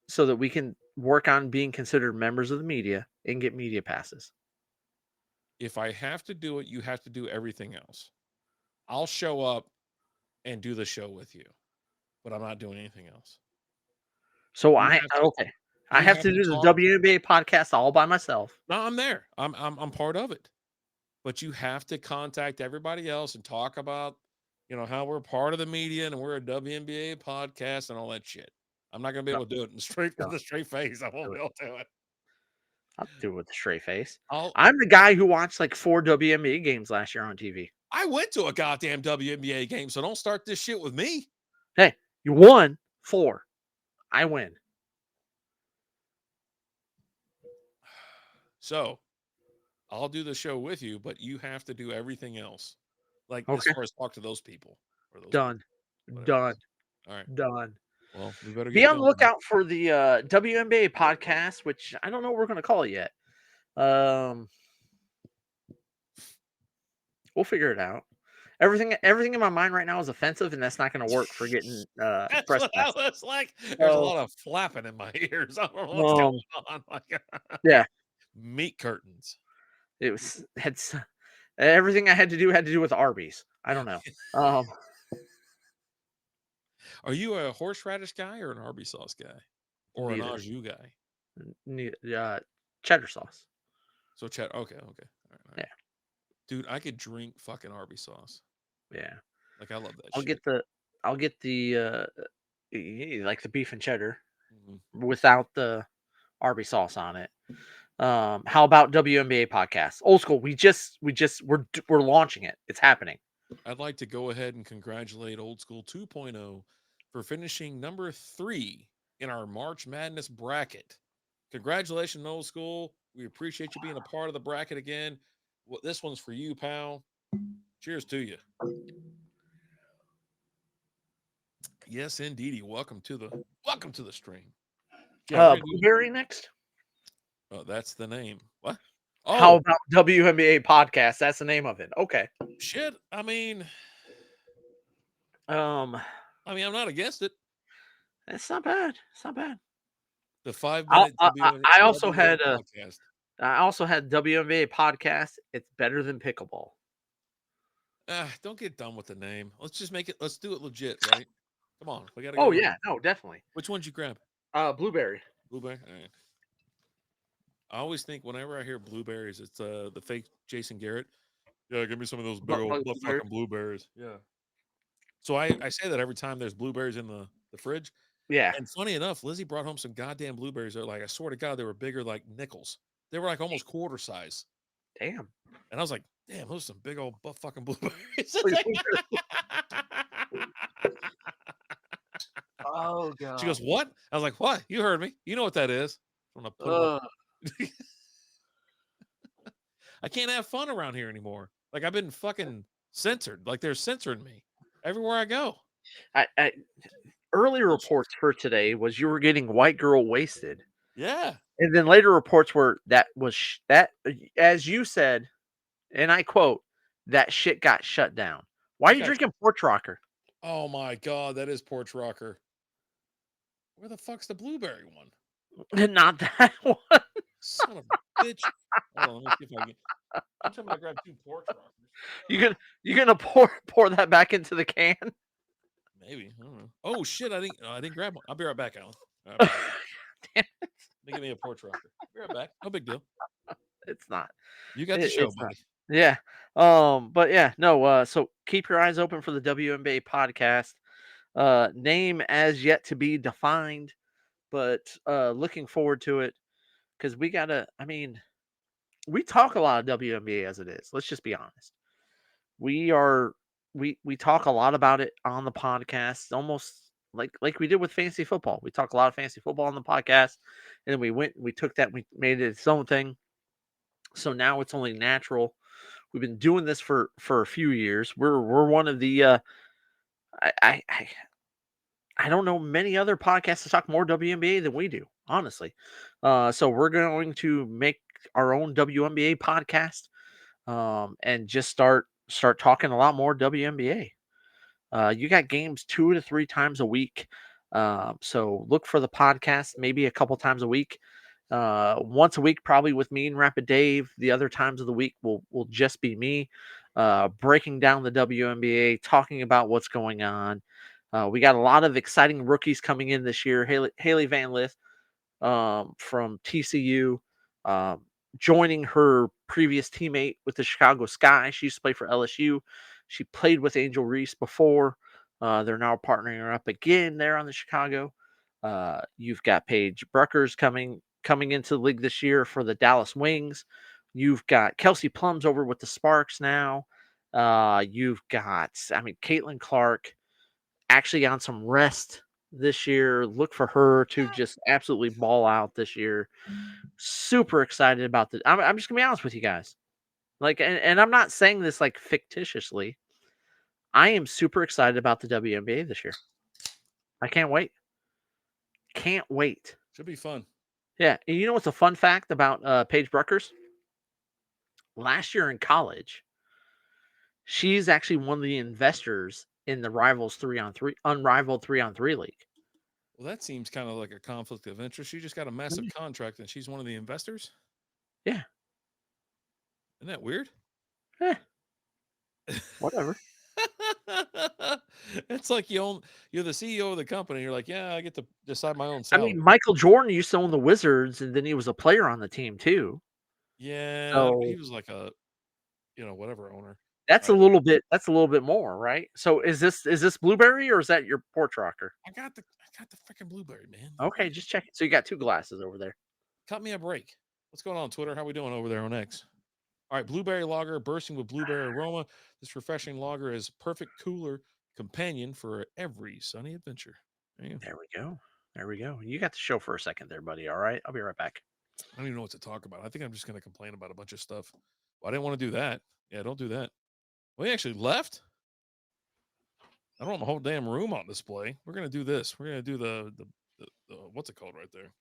so that we can work on being considered members of the media and get media passes? If I have to do it, you have to do everything else. I'll show up and do the show with you, but I'm not doing anything else. So I have to do the WNBA podcast all by myself. No, I'm there. I'm part of it. but you have to contact everybody else and talk about, how we're part of the media and we're a WNBA podcast and all that shit. I'm not gonna be No, able to do it with no, a straight face. I won't do be it. able to do it. I'll do it with a straight face. I'll I'm the guy who watched like 4 WNBA games last year on TV. I went to a goddamn WNBA game, so don't start this shit with me. Hey, you won 4. I win. So I'll do the show with you, but you have to do everything else. Like as Okay. far as talk to those people or those people, Done. whatever it Done. is. All right. Done. Well, we better Be get on the going. lookout for the WNBA podcast, which I don't know what we're going to call it yet. We'll figure it out. Everything in my mind right now is offensive, and that's not going to work for getting That's press what I passes. was like. There's a So, lot of flapping in my ears. I don't know what's going on. Like, yeah, meat curtains. it was everything I had to do with Arby's. I don't know. Are you a horseradish guy or an Arby's sauce guy? Or an Neither. au jus guy? Cheddar sauce. So Chad, okay. All right. Yeah. Dude, I could drink fucking Arby's sauce. Yeah. Like I love that I'll shit. get the like the beef and cheddar Mhm. without the Arby's sauce on it. How about WNBA podcast? Old school. We're launching it. It's happening. I'd like to go ahead and congratulate Old School 2.0 for finishing number 3 in our March Madness bracket. Congratulations, Old School. We appreciate you being a part of the bracket again. Well, this one's for you, pal. Cheers to you. Yes, indeedy. Welcome to the stream. Yeah, we're gonna do. Blueberry next. Oh, that's the name. What? How Oh about WNBA podcast? That's the name of it. Okay. shit. I mean, Um, I'm not against it. it's not bad. It's not bad. The 5 minute I also WNBA had podcast. WNBA podcast. It's better than pickleball. Don't get done with the name. Let's just make it. Let's do it legit, right? Come on, we gotta Oh go. yeah, no, definitely. Which one'd you grab? Blueberry. Blueberry. All right. I always think whenever I hear blueberries, it's the fake Jason Garrett. Yeah, give me some of those big old Blueberry. fucking blueberries. Yeah. So I say that every time there's blueberries in the fridge. Yeah. And funny enough, Lizzie brought home some goddamn blueberries. They're like, I swear to God, they were bigger like nickels. They were like almost quarter size. Damn. And I was like, damn, those are some big old fucking blueberries. Oh god. She goes, what? I was like, what? You heard me. You know what that is. I'm gonna put 'em up. I can't have fun around here anymore. Like I've been fucking censored. Like they're censoring me everywhere I go. Early reports for today was you were getting white girl wasted, Yeah. and then later reports were that as you said, and I quote, that shit got shut down. Why are you drinking Porch Rocker? Oh my God, that is Porch Rocker. Where the fuck's the blueberry one? Not that one. Son of a bitch. Hold on, let me see if I can. I'm trying to grab 2 Porch Rockers. You gonna pour that back into the can? Maybe. I don't know. Oh shit! I didn't grab one. I'll be right back, Alan. All right, Damn Let me give me a Porch Rocker. Be right back. No big deal. It's not. You got the show, It's not. buddy. Yeah. But yeah, no. So keep your eyes open for the WNBA podcast. Name as yet to be defined, but looking forward to it because we gotta. I mean, we talk a lot of WNBA as it is. Let's just be honest. We talk a lot about it on the podcast, almost like we did with fantasy football. We talk a lot of fantasy football on the podcast, and then we took that, we made it its own thing. So now it's only natural. We've been doing this for a few years. We're one of the I I I I don't know many other podcasts that talk more WNBA than we do, honestly. So we're going to make our own WNBA podcast, and just start talking a lot more WNBA. You got games 2 to 3 times a week. So look for the podcast maybe a couple times a week. Once a week, probably with me and Rapid Dave. The other times of the week will just be me breaking down the WNBA, talking about what's going on. We got a lot of exciting rookies coming in this year. Haley Van Lith from TCU, joining her previous teammate with the Chicago Sky. She used to play for LSU. She played with Angel Reese before. They're now partnering her up again there on the Chicago. You've got Paige Bruckers coming into the league this year for the Dallas Wings. You've got Kelsey Plums over with the Sparks now. You've got, Caitlin Clark actually on some rest this year. Look for her to just absolutely ball out this year. Super excited about this. I'm just gonna be honest with you guys. Like, and I'm not saying this like fictitiously. I am super excited about the WNBA this year. I can't wait. Can't wait. Should be fun. Yeah, and you know what's a fun fact about Paige Bruckers? Last year in college, she's actually one of the investors in the Rivals 3-on-3 Unrivaled 3-on-3 league. Well, that seems kind of like a conflict of interest. She just got a massive contract, and she's one of the investors. Yeah. Isn't that weird? Whatever. It's like you're the CEO of the company. You're like, yeah, I get to decide my own I salary. mean, Michael Jordan used to own the Wizards, and then he was a player on the team too. Yeah, So he was like a, whatever owner. that's a little bit more, right? So is this Blueberry or is that your porch rocker? I got the freaking Blueberry, man. Okay, just check it. So you got two glasses over there. Cut me a break. What's going on, Twitter? How we doing over there on X? All right, Blueberry Lager, bursting with blueberry aroma. This refreshing lager is perfect cooler companion for every sunny adventure. There we go. There we go. You got the show for a second there, buddy. All right, I'll be right back. I don't even know what to talk about. I think I'm just going to complain about a bunch of stuff. Well, I didn't want to do that. Yeah, don't do that. Well, he actually left. I don't want the whole damn room on display. We're going to do this. We're going to do the what's it called right there?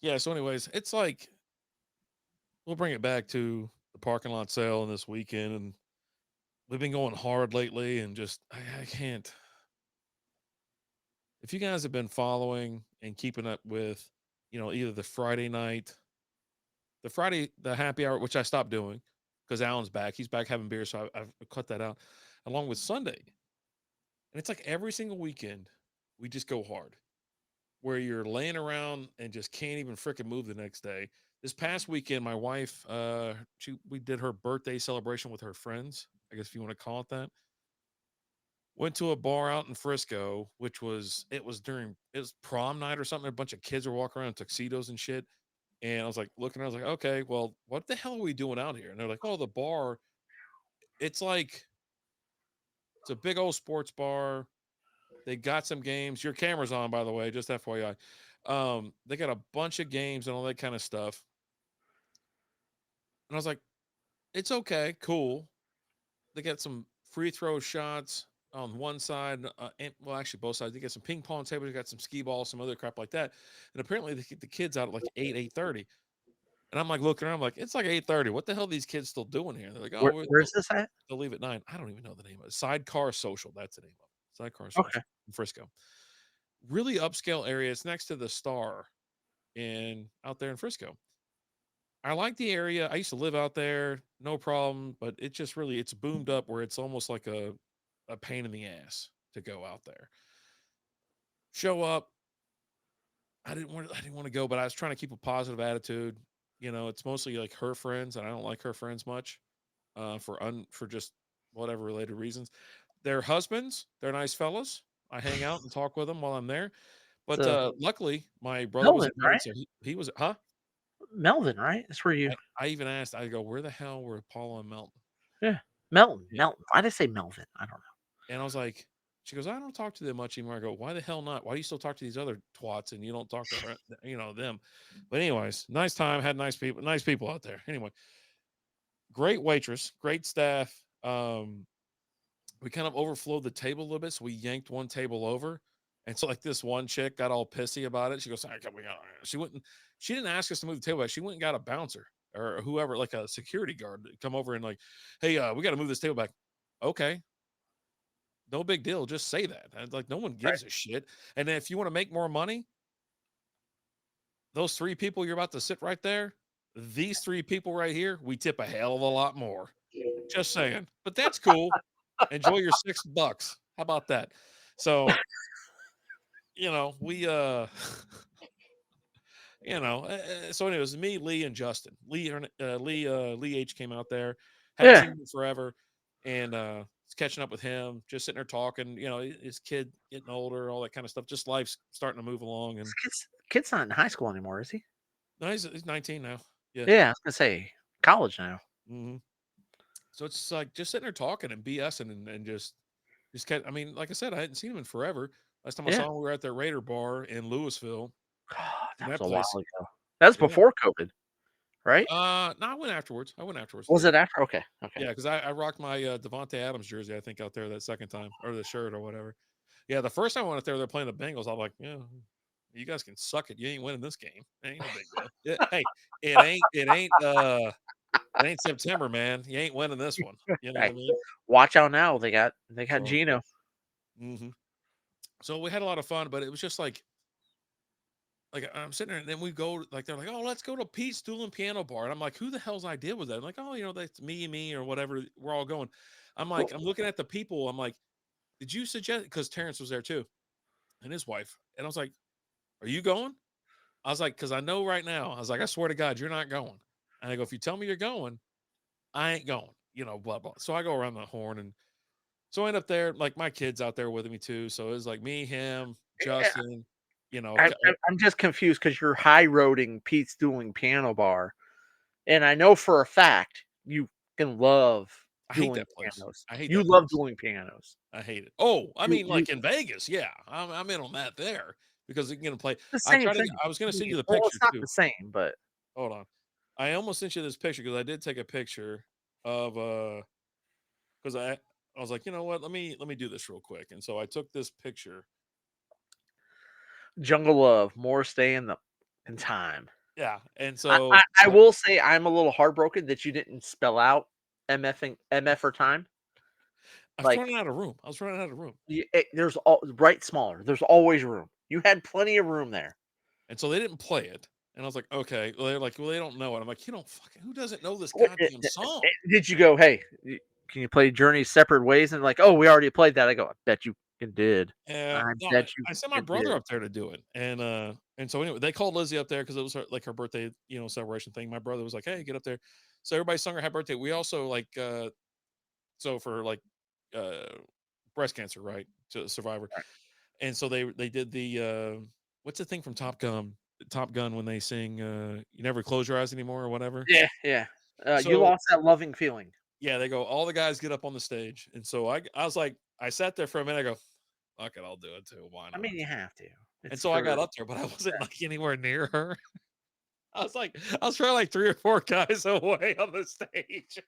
Yeah. So, anyways, it's like we'll bring it back to the parking lot sale and this weekend, and we've been going hard lately, and just I can't. If you guys have been following and keeping up with, either the happy hour, which I stopped doing because Alan's back. He's back having beer, so I've cut that out, along with Sunday. And it's like every single weekend, we just go hard, where you're laying around and just can't even freaking move the next day. This past weekend, my wife, we did her birthday celebration with her friends, I guess if you want to call it that. Went to a bar out in Frisco, it was prom night or something. A bunch of kids were walking around in tuxedos and shit. And I was like, looking, I was like, okay, well, what the hell are we doing out here? And they're like, oh, the bar. It's a big old sports bar. They got some games. Your camera's on, by the way, just FYI. They got a bunch of games and all that kind of stuff. And I was like, it's okay, cool. They got some free throw shots on one side, and well, actually both sides. They got some ping pong tables, they got some skee balls, some other crap like that. And apparently the kids out at like 8:30. And I'm like looking around, I'm like, it's like 8:30. What the hell are these kids still doing here? And they're like, oh, Where's this at? they'll leave at 9. I don't even know the name of it. Sidecar Social. That's the name of it. Sidecar Social in Frisco. Really upscale area. It's next to the Star out there in Frisco. I like the area. I used to live out there, no problem, but it's boomed up where it's almost like a pain in the ass to go out there. Show up. I didn't want to go, but I was trying to keep a positive attitude. It's mostly like her friends, and I don't like her friends much, for just whatever related reasons. Their husbands, they're nice fellas. I hang out and talk with them while I'm there. But luckily, my brother was Melvin, invited, right? so he was, huh? Melvin, right? That's where you. I even asked. I go, where the hell were Paula and Melton? Yeah, Melton. Melton. Why did I say Melvin? I don't know. And I was like, she goes, I don't talk to them much anymore. I go, why the hell not? Why do you still talk to these other twats and you don't talk to them? But anyways, nice time. Had nice people out there. Anyway, great waitress, great staff. We kind of overflowed the table a little bit, so we yanked one table over. And so, like, this one chick got all pissy about it. She goes, she didn't ask us to move the table back. She went and got a bouncer or whoever, like a security guard, to come over and like, hey, we got to move this table back. Okay. No big deal. Just say that. Like, no one gives a shit. And then if you want to make more money, those 3 people you're about to sit right there, these 3 people right here, we tip a hell of a lot more. Just saying. But that's cool. Enjoy your $6. How about that? So, we So anyways, me, Lee, and Justin. Lee H came out there. Hadn't Yeah. seen him in forever, and was catching up with him. Just sitting there talking. His kid getting older, all that kind of stuff. Just life's starting to move along. This And kid's not in high school anymore, is he? no, he's 19 now. Yeah. Yeah, I was gonna say college now. hmm So it's like just sitting there talking and BSing and just kept. I mean, like I said, I hadn't seen him in forever. Last time I Yeah. saw him, we were at that Raider bar in Louisville. God, And that was that a while place, ago. That was yeah. before COVID, right? No, I went afterwards. Was it after? Okay, okay. Yeah, because I rocked my Devontae Adams jersey, I think, out there that second time, or the shirt or whatever. Yeah, the first time I went out there, they're playing the Bengals. I'm like, yeah, you guys can suck it. You ain't winning this game. It ain't no big deal. Hey, it ain't September, man. You ain't winning this one. You know what Hey, I mean? watch out now. They got So, Gino. hmm so we had a lot of fun, but it was just like I'm sitting there, and then we go like they're like, oh, let's go to Pete's Stool and Piano Bar, and I'm like, who the hell's idea was that? I'm like, oh, that's me or whatever. We're all going. I'm like, I'm looking at the people. I'm like, did you suggest? Because Terrence was there too, and his wife, and I was like, are you going? I was like, because I know right now. I was like, I swear to God, you're not going. And I go, if you tell me you're going, I ain't going. Blah blah. So I go around the horn, and so I end up there. Like my kids out there with me too. So it was like me, him, Yeah, Justin. I, I, I'm just confused because you're high roading Pete's Dueling Piano Bar, and I know for a fact you can love I hate dueling that place. pianos. I hate You that love place. dueling pianos. I hate it. Oh, I You mean, you like in Vegas, yeah, I'm in on that there because you're gonna play. the same thing. I was gonna send you the Well, picture it's not too. the same, but Hold on, I almost sent you this picture because I did take a picture of because I was like, you know what, let me do this real quick, and so I took this picture. Jungle Love, more stay in time. Yeah, and I, so I, I will say I'm a little heartbroken that you didn't spell out MF or time. I was Like running out of room. I was running out of room, there's all right smaller. There's always room. You had plenty of room there. and so they didn't play it. And I was like, okay. Well, they're like, well, they don't know it. I'm like, you don't fucking who doesn't know this goddamn song? Did you go? Hey, can you play Journeys separate ways? And like, oh, we already played that. I go. I bet you did. I No, bet you I sent my fucking brother did. up there to do it, and so anyway, they called Lizzie up there because it was her birthday, celebration thing. My brother was like, "Hey, get up there." So everybody sung her happy birthday. We also so for uh breast cancer, right, to survivor, and so they did the what's the thing from Top Gun when they sing "You Never Close Your Eyes Anymore" or whatever. Yeah, yeah. You So lost that loving feeling. yeah, they go, all the guys get up on the stage, and so I was like, I sat there for a minute. I go, fuck it, I'll do it too. Why I not? mean, you have to. And It's so I for got up there, but I wasn't like anywhere near her. I was probably like 3 or 4 guys away on the stage.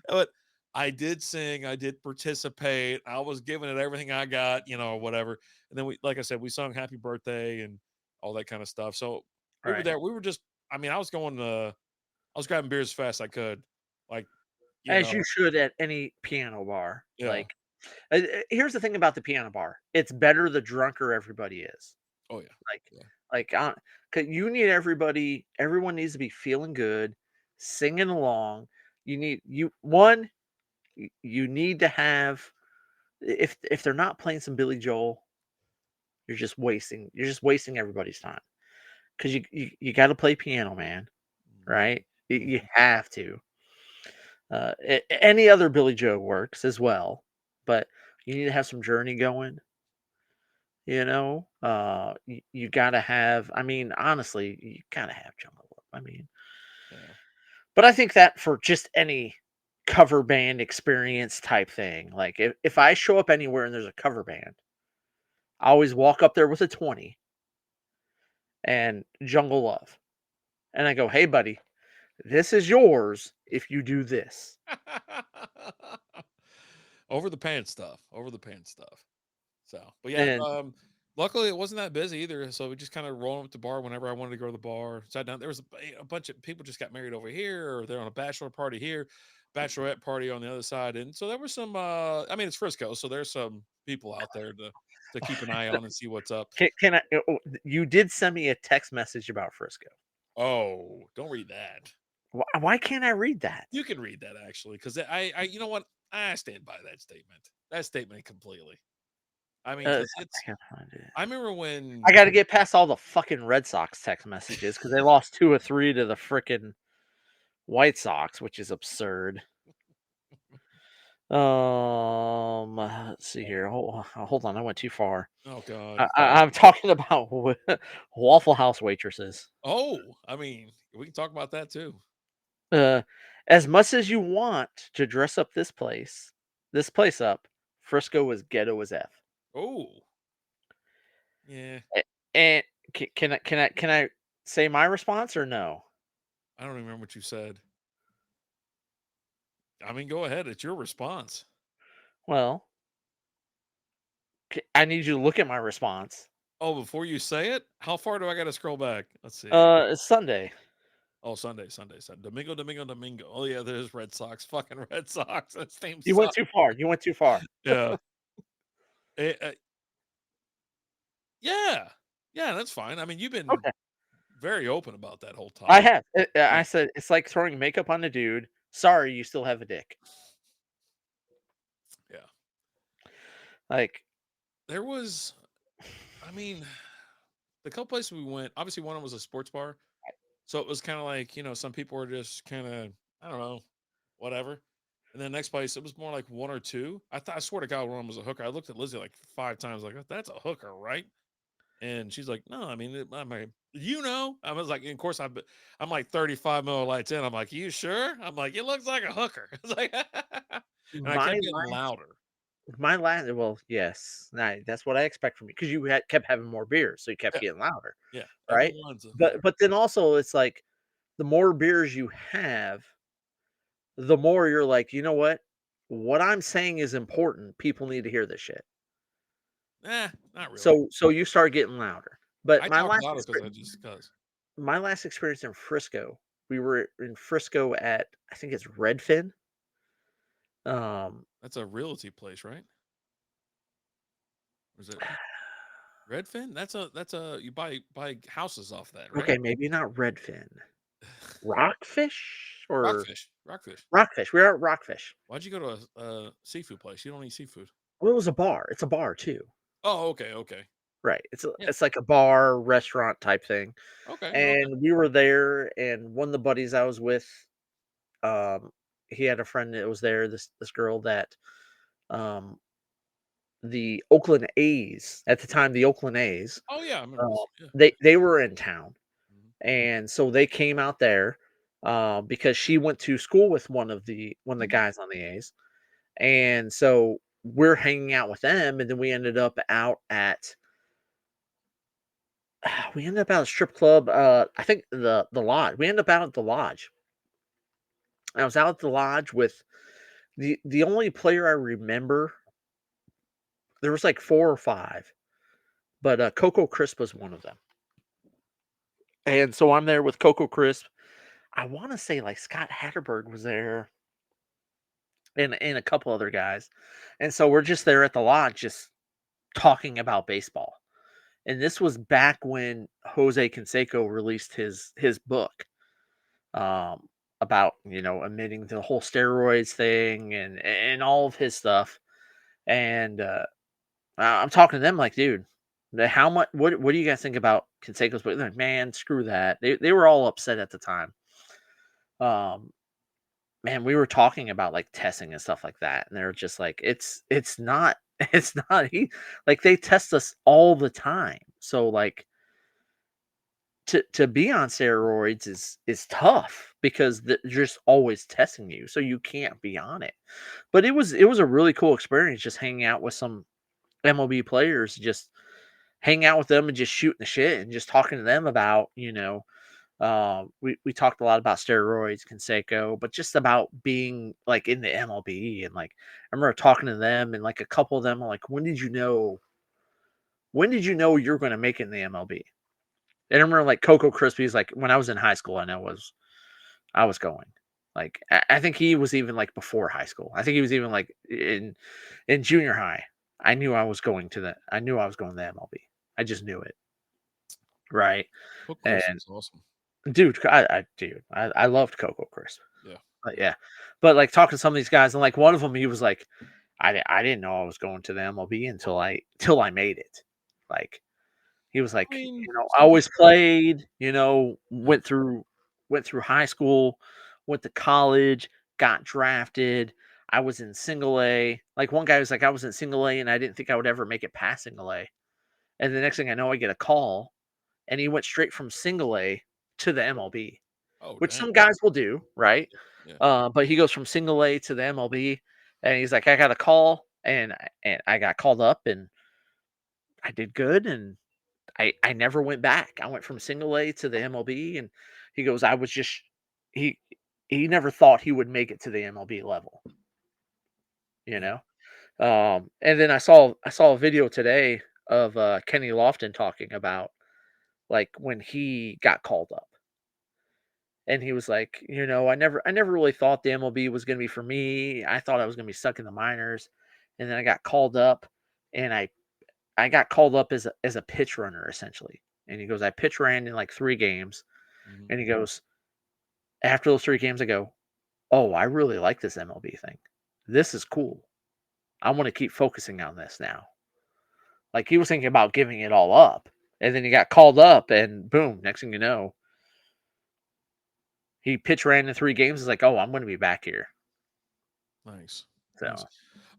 But I did sing, I did participate. I was giving it everything I got, whatever. And then like I said, we sung happy birthday and all that kind of stuff. So we were right. there. We were just, I mean, I was grabbing beers as fast as I could. Like, As you should at any piano bar. yeah. Like, here's the thing about the piano bar. It's better the drunker everybody is. Oh yeah. Like, Yeah. 'cause you need everybody. Everyone needs to be feeling good, singing along. You need to have if they're not playing some Billy Joel, you're just wasting everybody's time because you got to play piano, man. Right? You Mhm. have to. Any other Billy Joe works as well, but you need to have some journey going. You gotta have. I mean, honestly, you gotta have Jungle Love. I mean, Yeah. but I think that for just any cover band experience type thing, like if I show up anywhere and there's a cover band, I always walk up there with a 20 and Jungle Love, and I go, "Hey, buddy, this is yours if you do this." Over the pants stuff. Over the pants stuff. So, but yeah, And luckily it wasn't that busy either. So we just kind of rolled up to the bar whenever I wanted to go to the bar. Sat down. There was a bunch of people just got married over here, or they're on a bachelor party here, bachelorette party on the other side. And so there was some. I mean, it's Frisco, so there's some people out there to keep an eye on and see what's up. can I? You did send me a text message about Frisco. Oh, don't read that. Why can't I read that? You can read that actually, because you know what? I stand by that statement. That statement completely. I mean, because I it's. can't find it. I remember when. I got to get past all the fucking Red Sox text messages because they lost 2 or 3 to the freaking White Sox, which is absurd. Let's see here. Hold on, I went too far. Oh God. I'm talking about Waffle House waitresses. Oh, I mean, we can talk about that too. As much as you want to dress up this place up, Frisco is ghetto as f. Oh, yeah. And can I say my response or no? I don't even remember what you said. I mean, go ahead. It's your response. Well, I need you to look at my response. Oh, before you say it, how far do I got to scroll back? Let's see. It's Sunday. Oh, Sunday. Domingo, Domingo, Domingo. Oh yeah, there's Red Sox. Fucking Red Sox. That name You went sucks. too far. You went too far. Yeah. Yeah. Yeah, that's fine. I mean, you've been Okay. very open about that whole time. I have. I said it's like throwing makeup on a dude. Sorry, you still have a dick. Yeah. Like There was, I mean, the couple places we went, obviously one of them was a sports bar. So it was kind of like, some people were just kind of, I don't know, whatever. And then next place, it was more like one or two. I swear to God, one was a hooker. I looked at Lizzie like 5 times, like, that's a hooker, right? And she's like, no, I mean, I was like, and of course, I'm like 35 millilights in. I'm like, you sure? I'm like, it looks like a hooker. It's like, and I my kept getting louder. last. Well, yes, that's what I expect from you because you kept having more beers, so you kept Yeah. getting louder, Yeah. right? Everyone's a hooker. But then also it's like the more beers you have, the more you're like, you know what? What I'm saying is important. People need to hear this shit. Not really. So you start getting louder. But I talk louder because. my last experience in Frisco, we were in Frisco at I think it's Redfin. That's a realty place, right? Or is it Redfin? That's a you buy houses off that, right? Okay, maybe not Redfin. Rockfish or Rockfish. Rockfish. We are at Rockfish. Why'd you go to a seafood place? You don't eat seafood. Well, it was a bar. It's a bar too. Oh, okay. Right. Yeah. It's like a bar restaurant type thing. Okay. And we were there, and one of the buddies I was with, um, he had a friend that was there. This girl that, um, the Oakland A's at the time, the Oakland A's, Oh yeah, I remember uh, this. Yeah. they were in town, Mhm. and so they came out there, because she went to school with one of the Mhm. guys on the A's, and so we're hanging out with them, and then we ended up out at a strip club. I think the lodge. We ended up out at the lodge. I was out at the lodge with the only player I remember. There was like 4 or 5, but Coco Crisp was one of them. And so I'm there with Coco Crisp. I want to say like Scott Hatterberg was there, and a couple other guys. And so we're just there at the lodge, just talking about baseball. And this was back when Jose Canseco released his book, um, about admitting the whole steroids thing and all of his stuff. And I'm talking to them like, dude, how much? What do you guys think about Canseco's book? They're like, man, screw that. They were all upset at the time. Um, man, we were talking about like testing and stuff like that, and they're just like, it's not it's not like they test us all the time. So like to be on steroids is tough because they're just always testing you, so you can't be on it. But it was a really cool experience just hanging out with some MLB players, just hang out with them and just shooting the shit and just talking to them about, we talked a lot about steroids, Conseco, but just about being like in the MLB. And like I remember talking to them, and like a couple of them are like, when did you know you're going to make it in the MLB? And I remember like Coco Crispy's like, when I was in high school, I was going. Like I think he was even like before high school. I think he was even like in junior high. I knew I was going to the MLB. I just knew it. Right. Cook Chris And is awesome. dude, I loved Coco Crisp. Yeah. But yeah. But like talking to some of these guys, and like one of them, he was like, I didn't know I was going to the MLB until I made it. Like he was I like, mean, I some always people. played, Yeah. went through high school, went to college, got drafted. I was in single A. Like one guy was like, I was in single A and I didn't think I would ever make it past single A. And the next thing I know, I get a call and he went straight from single A to the MLB, Oh, which dang. some guys will do, right? Yeah. But he goes from single A to the MLB, and he's like, I got a call, and I got called up, and I did good, and I never went back. I went from single A to the MLB, and he goes, I was just he he never thought he would make it to the MLB level, you Yeah. know. And then I saw a video today of Kenny Lofton talking about like when he got called up. And he was like, I never really thought the MLB was going to be for me. I thought I was going to be stuck in the minors, and then I got called up, and I got called up as a pitch runner essentially. And he goes, I pitch ran in like 3 games, Mhm. and he goes, after those 3 games, I go, oh, I really like this MLB thing. This is cool. I want to keep focusing on this now. Like he was thinking about giving it all up, and then he got called up, and boom, next thing you know, he pitch ran in 3 games. Is like, oh, I'm going to be back here. Nice. Nice.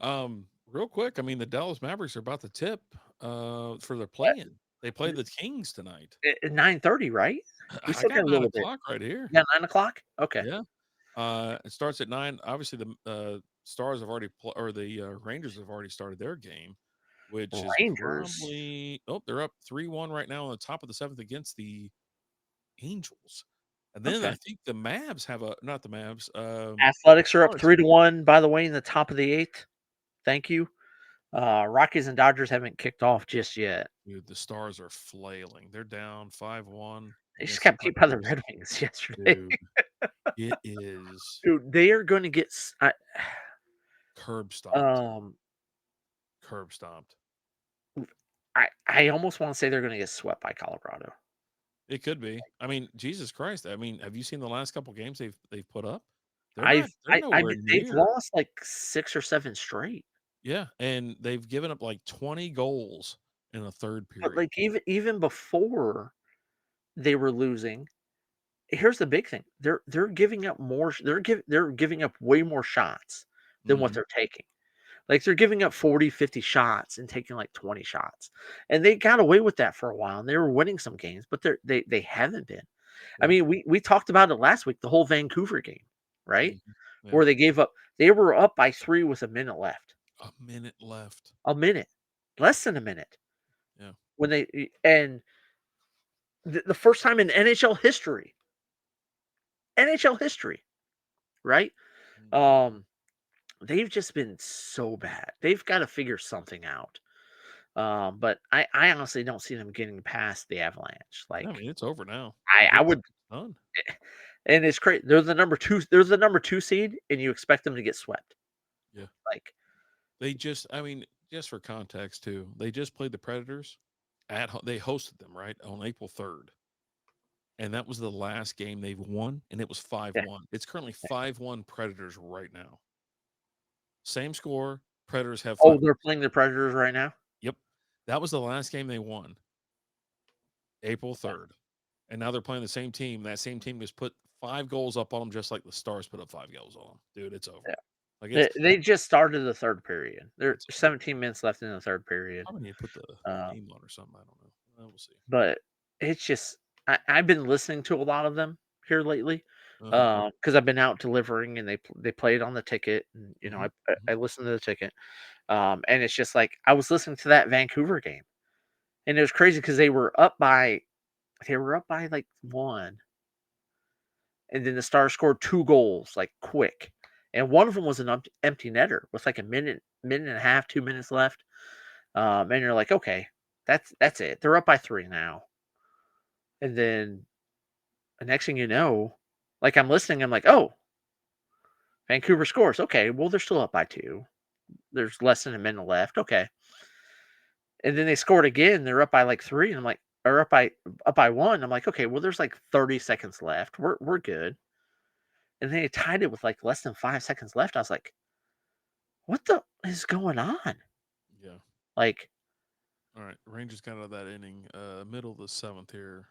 So Real quick, I mean, the Dallas Mavericks are about to tip for their play-in. They play the Kings tonight. at 9:30, right? We I still got got a nine little bit. o'clock right here. Yeah, 9 o'clock. Okay. Yeah. It starts at 9. Obviously, the Stars have already or the Rangers have already started their game, which is Rangers. probably they're up 3-1 right now on the top of the 7th against the Angels. And then I Okay. think the Mavs have a not the Mavs. Athletics are up Stars. 3-1. By the way, in the top of the 8th. Thank you. Rockies and Dodgers haven't kicked off just yet. Dude, the Stars are flailing. They're down 5-1 They just against the got beat by the Tigers. Red Wings yesterday. Dude, it is Dude, they are going to get. curb stomped. Um, Curb stomped. I almost want to say they're going to get swept by Colorado. It could be. I mean, Jesus Christ. I mean, have you seen the last couple games they've put up? They're nowhere They've near. lost like 6 or 7 straight. Yeah, and they've given up like 20 goals in the third But period. like even before they were losing, here's the big thing. They're giving up more they're giving up way more shots than what Mhm. they're taking. Like they're giving up 40, 50 shots and taking like 20 shots. And they got away with that for a while and they were winning some games, but they haven't been. I Yeah. mean, we talked about it last week, the whole Vancouver game, right? Mhm. Yeah. Where they were up by 3 with a minute left. A minute left. A minute. Less than a minute. Yeah. When and the first time in NHL history, right? Mhm. Um they've just been so bad. They've got to figure something out. But I honestly don't see them getting past the Avalanche. Yeah, I Like mean, it's over now. I It's would, done. and it's crazy. They're the number two. They're the number 2 seed, and you expect them to get swept. Yeah. Like They just I mean, just for context too, they just played the Predators they hosted them, right, on April 3rd. And that was the last game they've won, and it was yeah. 5-1. It's currently 5-1 Predators right now. Same score. Predators have Oh, 5. they're playing the Predators right now. Yep. That was the last game they won, April 3rd. And now they're playing the same team. That same team just put 5 goals up on them just like the Stars put up 5 goals on them. Dude, it's over. Yeah, Like they just started the third period. There's it's over. 17 minutes left in the third period. Probably need to put the Um, name on or something. I don't know. We'll see. but it's just I've been listening to a lot of them here lately Uh-huh. because I've been out delivering and they played on the ticket and Mhm. I Mhm. listened to the ticket. And it's just like I was listening to that Vancouver game, and it was crazy because they were up by like 1, and then the Stars scored 2 goals like quick, and one of them was an empty netter with like a minute and a half, 2 minutes left. And you're like, okay, that's it. They're up by 3 now, and then the next thing you know, like I'm listening, I'm like, oh, Vancouver scores. Okay, well they're still up by 2. There's less than a minute left. Okay, and then they scored again. They're up by like 3, and I'm like, or up by 1. I'm like, okay, well there's like 30 seconds left. We're good. And then they tied it with like less than 5 seconds left. I was like, what the is going on? Yeah. Like, All right. Rangers got out of that inning, middle of the seventh here.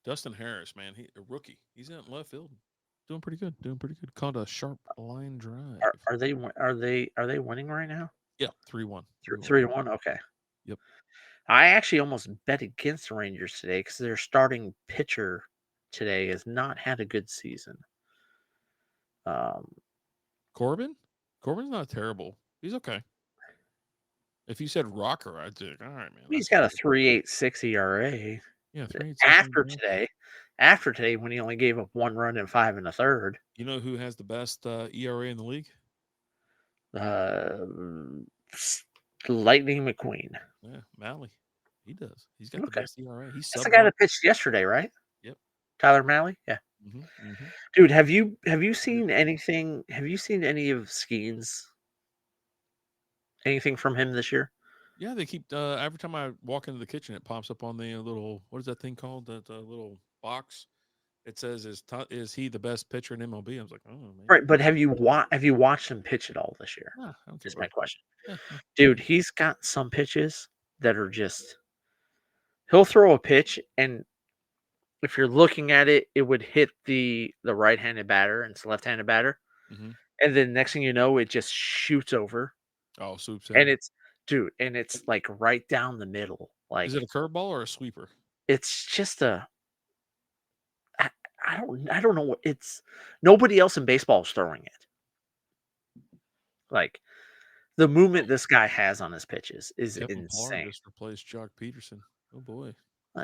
Dustin Harris, man, he a rookie. He's in left field, doing pretty good. Doing pretty good. Called a sharp line drive. are they winning right now? Yeah, 3-1. 3-1. 3-1. Okay. Yep. I actually almost bet against the Rangers today because their starting pitcher today has not had a good season. Um, Corbin? Corbin's not terrible. He's okay. If you said Rocker, I'd say, all right, man. he's That's got a pretty good. 3.86 ERA. Yeah, 3.86. After today, when he only gave up 1 run in 5 and a third, You know who has the best ERA in the league? uh, Lightning McQueen. Yeah, Malley. He does. He's got the Okay, best ERA. He's that's the sub guy one. that pitched yesterday, right? Yep. Tyler Malley. Yeah, Mm-hmm. dude. Have you seen anything? Have you seen any of Skeen's anything from him this year? Yeah, they keep every time I walk into the kitchen, it pops up on the little what is that thing called? That little box. It says is he the best pitcher in MLB? I was like, oh, maybe. Right, but have you watched him pitch at all this year? Nah, I don't care Is about my question, that. Yeah, dude. He's got some pitches that are just. He'll throw a pitch, and if you're looking at it, it would hit the right-handed batter, and it's a left-handed batter, Mm-hmm. and then next thing you know, it just shoots over, Oh, swoops and in. it's like right down the middle, Is it like a curveball or a sweeper? it's just a. I, I don't know what it's. Nobody else in baseball is throwing it. Like the movement this guy has on his pitches is Kevin Pillar insane. just replaced Jock Peterson. Oh boy,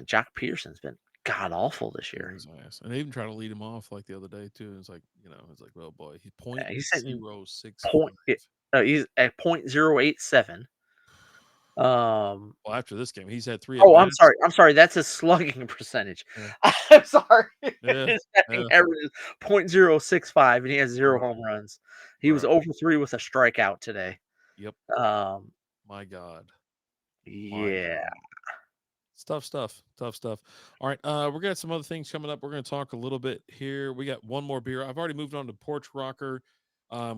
Jock Peterson's been god awful this kicked year. his ass. And they even tried to lead him off like the other day too. It's like it's like, well, boy, he's point He's hitting 065. point. He's at .087. Um. Well, after this game, he's had 3 at Oh, I'm bats. sorry. I'm sorry. That's his slugging percentage. Yeah, I'm sorry. yeah, His batting yeah. average is .065, and he has 0 Right, home runs. He was right. over 3 with a strikeout today. Yep. Um. My God. My Yeah. God. It's tough stuff. Tough stuff. All right. We're gonna have some other things coming up. We're gonna talk a little bit here. We got one more beer. I've already moved on to Porch Rocker.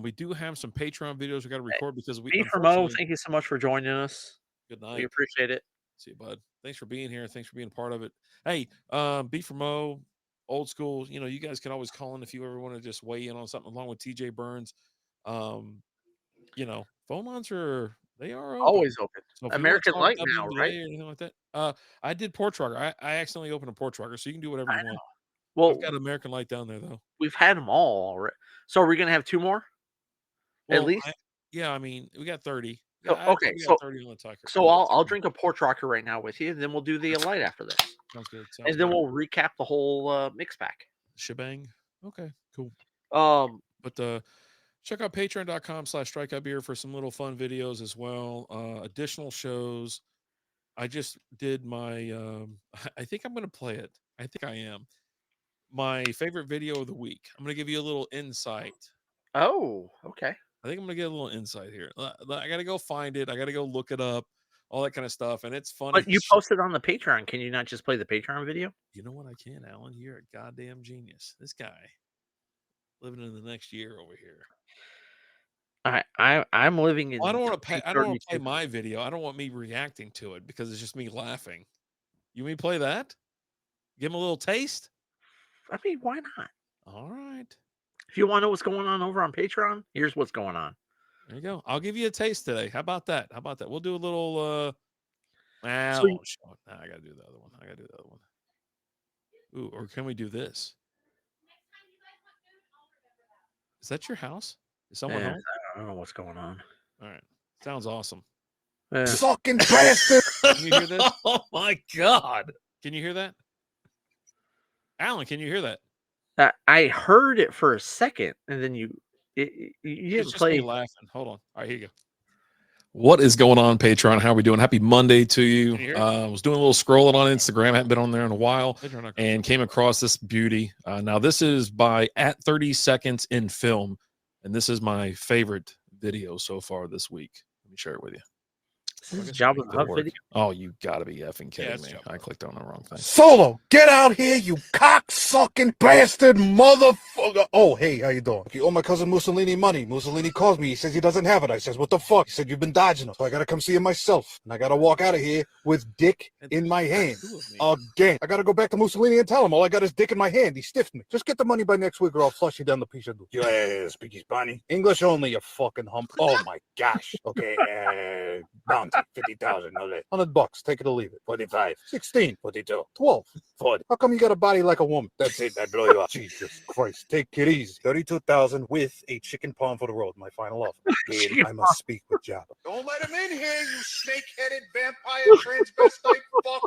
We do have some Patreon videos we got to record because we B for Mo, unfortunately. thank you so much for joining us. Good We night. appreciate it. See you, bud. Thanks for being here. Thanks for being a part of it. Hey, B for Mo, old school. You guys can always call in if you ever want to just weigh in on something along with TJ Burns. Um, phone lines they are open. Always open. So if you want to American talk Light now, right? WNBA or anything like that, I did Porch Rocker. I accidentally opened a Porch Rocker, so you can do whatever I you know. want. I've Well, got American Light down there though. we've had them all already. So are we gonna have 2 more? At Well, least? yeah, I mean, we got 30. So I okay, think we got so 30 on the ticker. so I'll drink a Porch Rocker right now with you, and then we'll do the light after this. Sounds good. Sounds And then good. we'll recap the whole mix pack. Shebang. Okay, cool. Um, But check out patreon.com/strikeoutbeer for some little fun videos as well. Additional shows. I just did my I think I'm gonna play it. I think I am. My favorite video of the week. I'm gonna give you a little insight. oh, okay. I think I'm gonna get a little insight here. I gotta go find it. I gotta go look it up, all that kind of stuff. And it's funny. But you posted on the Patreon. Can you not just play the Patreon video? You know what? I can, Alan. You're a goddamn genius. This guy living in the next year over here. I'm living in Well, I don't want to pay. I don't want to play 2032. my video. I don't want me reacting to it because it's just me laughing. You want me to play that? Give him a little taste. I mean, why not? All right. If you want to know what's going on over on Patreon, here's what's going on. There you go. I'll give you a taste today. How about that? We'll do a little I So won't show it. Nah, I gotta do the other one. Ooh, or can we do this? Is that your house? Is someone home? I don't know what's going on. All right. Sounds awesome. Fucking bastard. Can you hear this? Oh my God. Can you hear that? Alan, can you hear that? I heard it for a second, and then you It's didn't just play. me laughing. Hold on. All right, here you go. What is going on, Patreon? How are we doing? Happy Monday to you. I was doing a little scrolling on Instagram. Hadn't been on there in a while and came across this beauty. Now, this is by at 30 Seconds in Film, and this is my favorite video so far this week. Let me share it with you. This I is guess that Jabba makes the it Hutt work. video. Oh, you gotta be effing Yeah, kidding it's me. Jabba. I clicked on the wrong thing. Solo, get out here, you cock-sucking bastard motherfucker. Oh, hey, how you doing? You owe my cousin Mussolini money. Mussolini calls me. He says he doesn't have it. I says, what the fuck? He said, you've been dodging him. So I gotta come see him myself. And I gotta walk out of here with dick in my hand. Two of me. Again. I gotta go back to Mussolini and tell him all I got is dick in my hand. He stiffed me. Just get the money by next week or I'll flush you down the piece of do. You speak Hispanic? English only, you fucking hump. Oh my gosh. Okay, bounty, 50,000, no less. $100, take it or leave it. 45, 16, 42, 12, 40. How come you got a body like a woman? That's it, I blow you up. Jesus Christ, take it easy. 32,000 with a chicken palm for the road, my final offer. Kid, I must speak with Jabba. Don't let him in here, you snake-headed vampire transvestite fuck.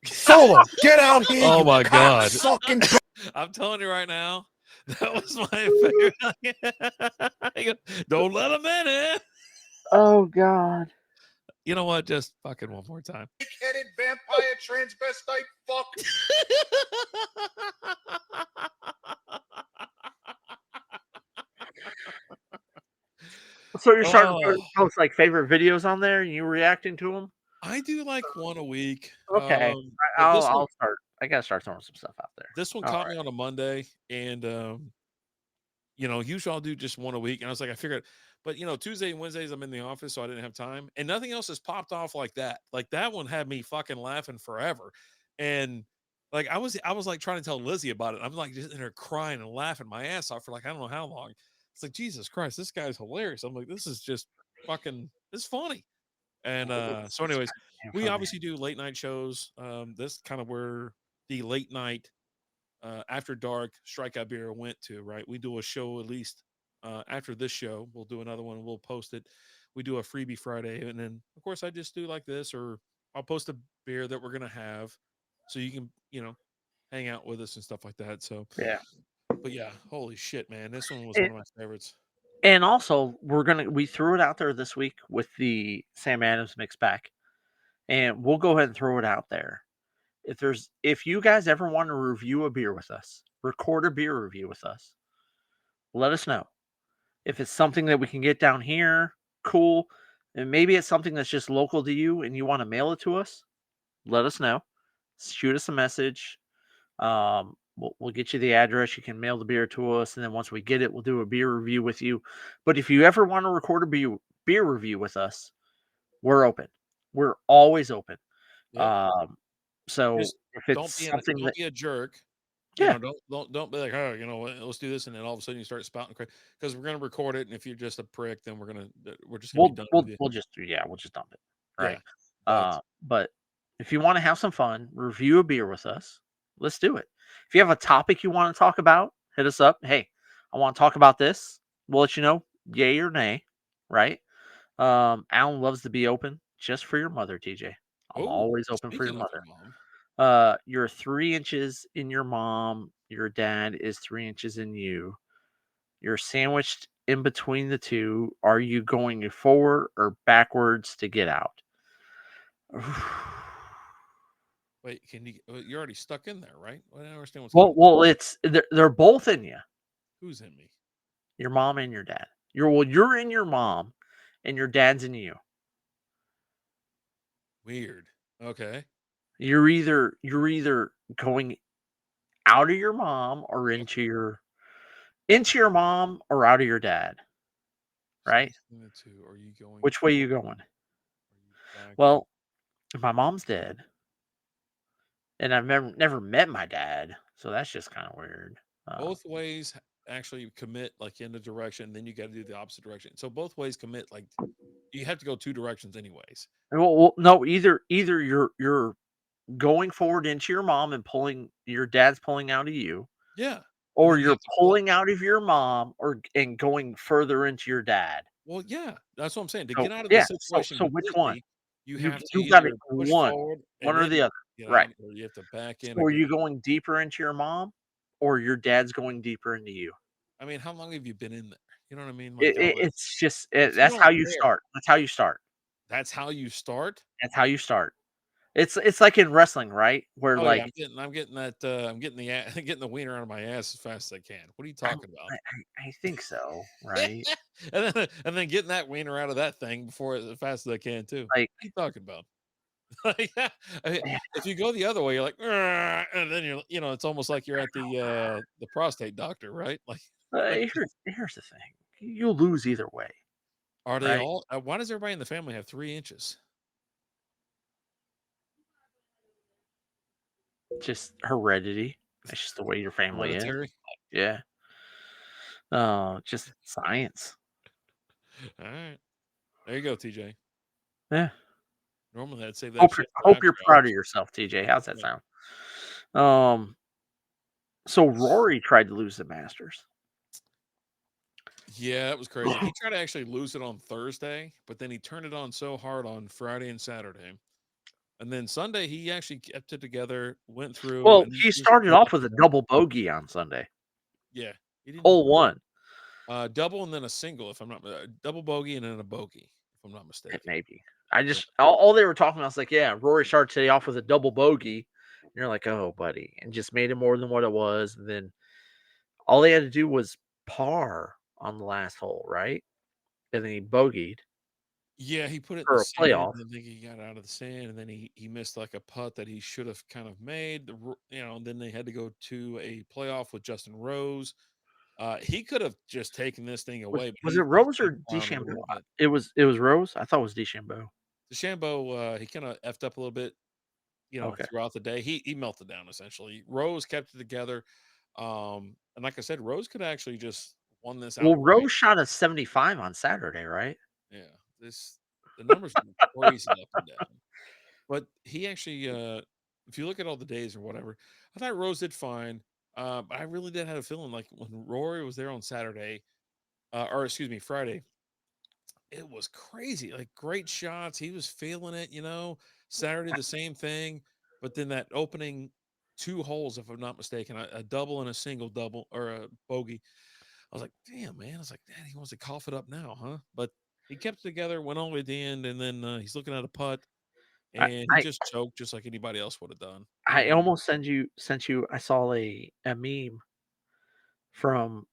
Solo, get out here, Oh you my God. sucking. I'm telling you right now, that was my favorite. Don't let him in it. Oh God. You know what? Just fucking one more time. Snake-headed vampire transvestite fuck. So you're starting to Oh. post like favorite videos on there, and you reacting to them? I do like one a week. Okay, But this one, I'll start. I gotta start throwing some stuff out there. this one All caught right. me on a Monday, and usually I'll do just one a week. And I was like, I figured, but Tuesday and Wednesdays I'm in the office, so I didn't have time, and nothing else has popped off like that. Like that one had me fucking laughing forever, and like I was like trying to tell Lizzie about it. I'm like just in there crying and laughing my ass off for like I don't know how long. It's like Jesus Christ, this guy's hilarious. I'm like, this is just fucking, it's funny. And so, anyways, we obviously do late night shows. This kind of where the late night after dark strikeout beer went to, right? We do a show at least after this show. We'll do another one. We'll post it. We do a freebie Friday, and then of course I just do like this, or I'll post a beer that we're gonna have, so you can hang out with us and stuff like that. So Yeah. but yeah, holy shit, man, this one was And, one of my favorites. and also, we threw it out there this week with the Sam Adams mix pack, and we'll go ahead and throw it out there. If you guys ever want to review a beer with us, record a beer review with us, let us know. If it's something that we can get down here, cool. And maybe it's something that's just local to you and you want to mail it to us, let us know. Shoot us a message. We'll get you the address. You can mail the beer to us, and then once we get it, we'll do a beer review with you. But if you ever want to record a beer review with us, we're open. We're always open. Yep. So Just if it's something don't that, be a jerk. yeah, Don't be like, oh, let's do this, and then all of a sudden you start spouting because we're gonna record it, and if you're just a prick, then we're just gonna be done with you. we'll just dump it, Yeah, right? but But if you want to have some fun, review a beer with us. Let's do it. If you have a topic you want to talk about, hit us up. Hey, I want to talk about this. We'll let you know, yay or nay, right? Alan loves to be open just for your mother, TJ. I'm always open for your speaking of mother. your mom, You're 3 inches in your mom. Your dad is 3 inches in you. You're sandwiched in between the two. Are you going forward or backwards to get out? wait, you're already stuck in there, right? I don't understand what's Well, going on. they're both in you. Who's in me? Your mom and your dad. You're in your mom, and your dad's in you. Weird. Okay. You're either going out of your mom or into your mom or out of your dad, right? Between the two, are you going? Which way you going? Are you back? Well, my mom's dead, and I've never met my dad, so that's just kind of weird. Both ways actually commit like in the direction, then you got to do the opposite direction. So both ways commit like you have to go two directions anyways. No, either you're going forward into your mom and your dad's pulling out of you, Yeah. And or then you you're have to pulling out of your mom and going further into your dad. well, yeah, that's what I'm saying. To So get out of the yeah, situation so which one? completely, you have to You got to either push one forward and one or then the other, get right? out, or you have to back in So are again. you going deeper into your mom, or your dad's going deeper into you? I mean, how long have you been in there? You know what I mean? Like It, all it, this. it's just If you that's how don't you care, start. That's how you start. that's how you start. That's how you start. It's like in wrestling, right? Where Oh yeah, like I'm getting that I'm getting the getting the wiener out of my ass as fast as I can. What are you I'm, talking about? I think so, right? And then getting that wiener out of that thing before as fast as I can too. Like, What are you talking about? Like, I mean, yeah, if you go the other way, you're like, "Argh," and then it's almost like you're at the prostate doctor, right? Like, here's the thing. You'll lose either way, are they right? all? Why does everybody in the family have 3 inches? Just heredity. It's just the way your family is. Hereditary. Yeah. Just science. All right, there you go, TJ. Yeah. Normally, I'd save that Hope shit for hope you're after proud of hours. yourself, TJ. How's that Yeah. sound? Um, so Rory tried to lose the Masters. Yeah, that was crazy. He tried to actually lose it on Thursday, but then he turned it on so hard on Friday and Saturday. And then Sunday, he actually kept it together, went through, Well, and he just started blew off up with and a down. double bogey on Sunday. Yeah, he didn't Hole one, double and then a single, if I'm not double bogey and then a bogey, if I'm not it mistaken. may be. I Yeah. just all they were talking about was like, yeah, Rory started today off with a double bogey. And you're like, oh, buddy, and just made it more than what it was. And then all they had to do was par on the last hole, right? And then he bogeyed Yeah, he put it in the for a sand, playoff. and then he got out of the sand, and then he missed like a putt that he should have kind of made. And then they had to go to a playoff with Justin Rose. He could have just taken this thing away, but Was it he Rose played or around a DeChambeau? little bit. It was Rose. I thought it was DeChambeau. DeChambeau, he kind of effed up a little bit, Okay. throughout the day. He melted down essentially. Rose kept it together. And like I said, Rose could actually just won this Well, outright. Rose shot a 75 on Saturday, right? Yeah. This the numbers were crazy up and down. But he actually if you look at all the days or whatever, I thought Rose did fine. But I really did have a feeling like when Rory was there on Saturday, or excuse me, Friday, it was crazy. Like great shots. He was feeling it. Saturday, the same thing. But then that opening 2 holes, if I'm not mistaken, a double and a single double or a bogey. I was like, damn, man. I was like, damn, he wants to cough it up now, huh? But he kept it together, went all the way to the end, and then he's looking at a putt, I and he I, just choked just like anybody else would have done. I almost sent you. I saw a meme from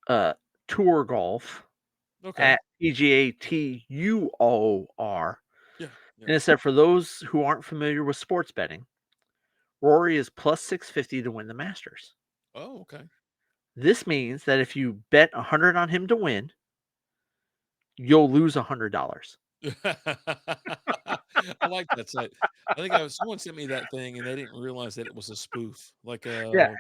uh Tour Golf Okay. at PGA TUOR, Yeah. Yeah. and it said for those who aren't familiar with sports betting, Rory is plus 650 to win the Masters. Oh, okay. This means that if you bet 100 on him to win, you'll lose $100. I like that site. I think someone sent me that thing and they didn't realize that it was a spoof, like Yeah,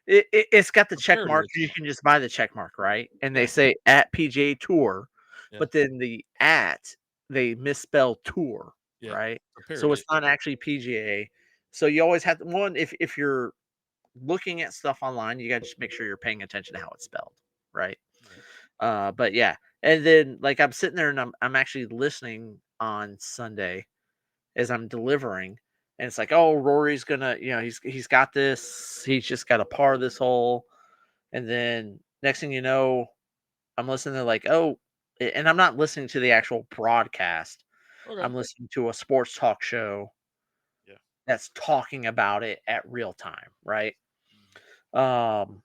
it's got the a check parody mark. of You something. can just buy the check mark, right? And they Yeah. say at PGA Tour, Yeah. but then the at they misspell tour, Yeah. right? A So parody. it's not actually PGA. So you always have to, one if you're looking at stuff online, you got to just make sure you're paying attention to how it's spelled, right? Yeah. But yeah, and then like I'm sitting there and I'm actually listening on Sunday as I'm delivering, and it's like, oh, Rory's gonna, he's got this. He's just got to par this hole, and then next thing you know, I'm listening to like, oh, and I'm not listening to the actual broadcast. Okay. I'm listening to a sports talk show Yeah. that's talking about it at real time, right? Mhm. Um,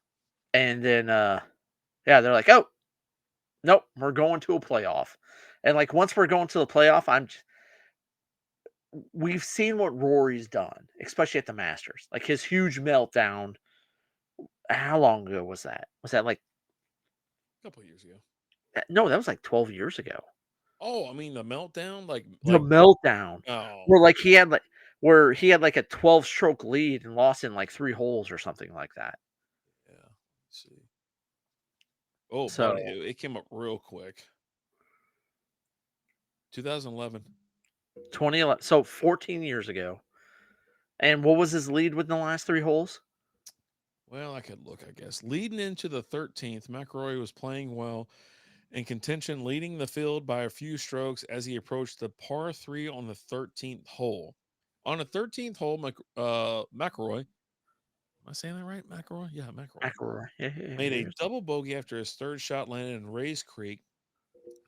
and then yeah, they're like, oh, nope, we're going to a playoff, and like once we're going to the playoff, we've seen what Rory's done, especially at the Masters. Like his huge meltdown. How long ago was that? Was that like A couple of years ago. no? That was like 12 years ago. Oh, I mean the meltdown, like The like meltdown, oh where like he had like a 12-stroke lead and lost in like 3 holes or something like that. yeah. Let's see. Oh, So buddy, it came up real quick. 2011. 2011, so 14 years ago. And what was his lead within the last 3 holes? Well, I could look, I guess. Leading into the 13th, McElroy was playing well in contention, leading the field by a few strokes as he approached the par three on the 13th hole. On the 13th hole, McElroy, am I saying that right? McElroy? Yeah, McElroy. McElroy. Yeah, yeah, Made a yeah. double bogey after his third shot landed in Rays Creek.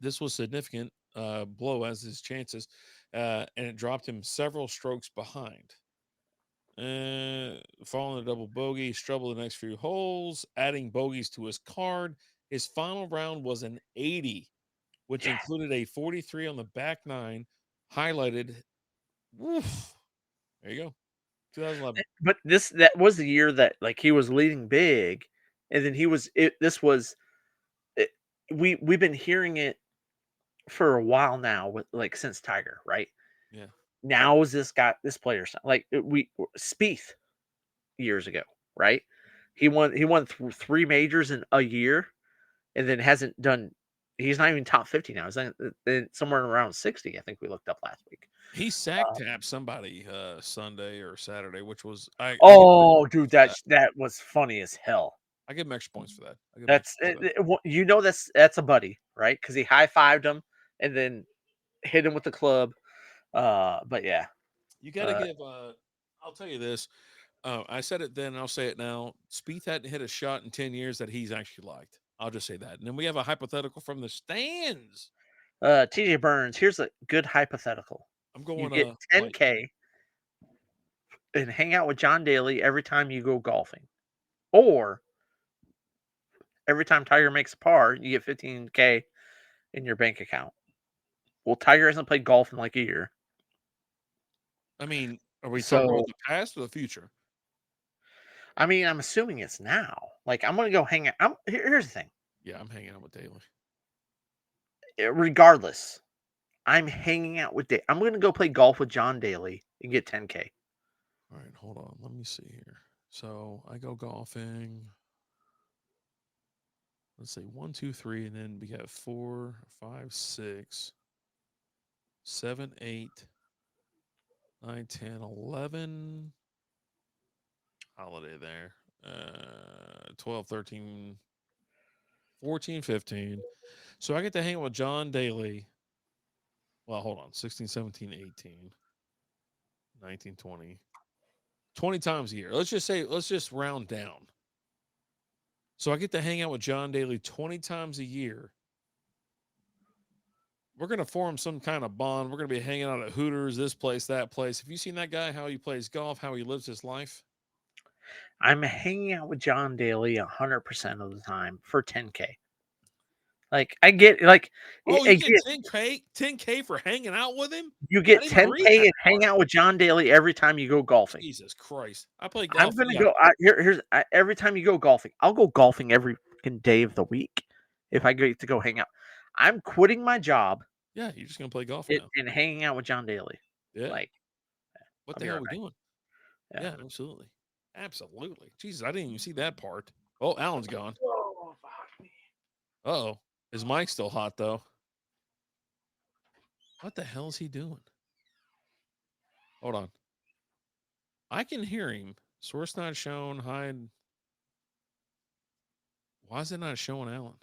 This was significant blow as his chances and it dropped him several strokes behind. Following a double bogey, he struggled the next few holes, adding bogeys to his card. His final round was an 80, which Yeah. included a 43 on the back nine, highlighted. Woof, there you go. 2011. But that was the year that like he was leading big, and then this was it, we've been hearing it for a while now with like since Tiger, right? Yeah. Now is this player like we Spieth years ago, right? He won three majors in a year, and then hasn't done. He's not even top 50 now. He's somewhere around 60. I think we looked up last week. He sack tapped somebody Sunday or Saturday, which was I give him Oh, dude, for that. that was funny as hell. I give him extra points for that. I give him extra That's points for that. that's a buddy, right? Because he high fived him and then hit him with the club. But yeah, You got to uh, give. I'll tell you this. I said it then, and I'll say it now. Spieth hadn't hit a shot in 10 years that he's actually liked. I'll just say that. And then we have a hypothetical from the stands. TJ Burns. Here's a good hypothetical. I'm You going get light. 10K and hang out with John Daly every time you go golfing, or every time Tiger makes a par, you get 15K in your bank account. Well, Tiger hasn't played golf in like a year, I mean, are we talking so about the past or the future? I mean, I'm assuming it's now. Like, I'm gonna go hang out. Here's the thing. Yeah, I'm hanging out with Daly. Regardless, I'm hanging out with I'm gonna go play golf with John Daly and get 10K. All right, hold on. Let me see here. So I go golfing. Let's say 1, 2, 3, and then we have 4, 5, 6, 7, 8, 9, 10, 11. Holiday there. 12, 13, 14, 15. So I get to hang out with John Daly. Well, hold on. 16, 17, 18, 19, 20. 20 times a year. Let's just round down. So I get to hang out with John Daly 20 times a year. We're going to form some kind of bond. We're going to be hanging out at Hooters, this place, that place. Have you seen that guy, how he plays golf, how he lives his life? I'm hanging out with John Daly 100% of the time for 10K. Like I get like Oh, you get again, 10K for hanging out with him? you I get didn't read 10K that and hang part. out with John Daly every time you go golfing. Jesus Christ. I play I'm golf. gonna Yeah. go. Every time you go golfing, I'll go golfing every fucking day of the week if I get to go hang out. I'm quitting my job Yeah. You're just going to play golf now. and hanging out with John Daly. Yeah. Like What I'll the be hell right are we back. doing? Yeah. Yeah, absolutely. Absolutely. Jesus, I didn't even see that part. Oh, Alan's gone. Oh, fuck me. Uh-oh. His mic's still hot, though. What the hell is he doing? Hold on. I can hear him. Source not shown. Hide. Why is it not showing Alan?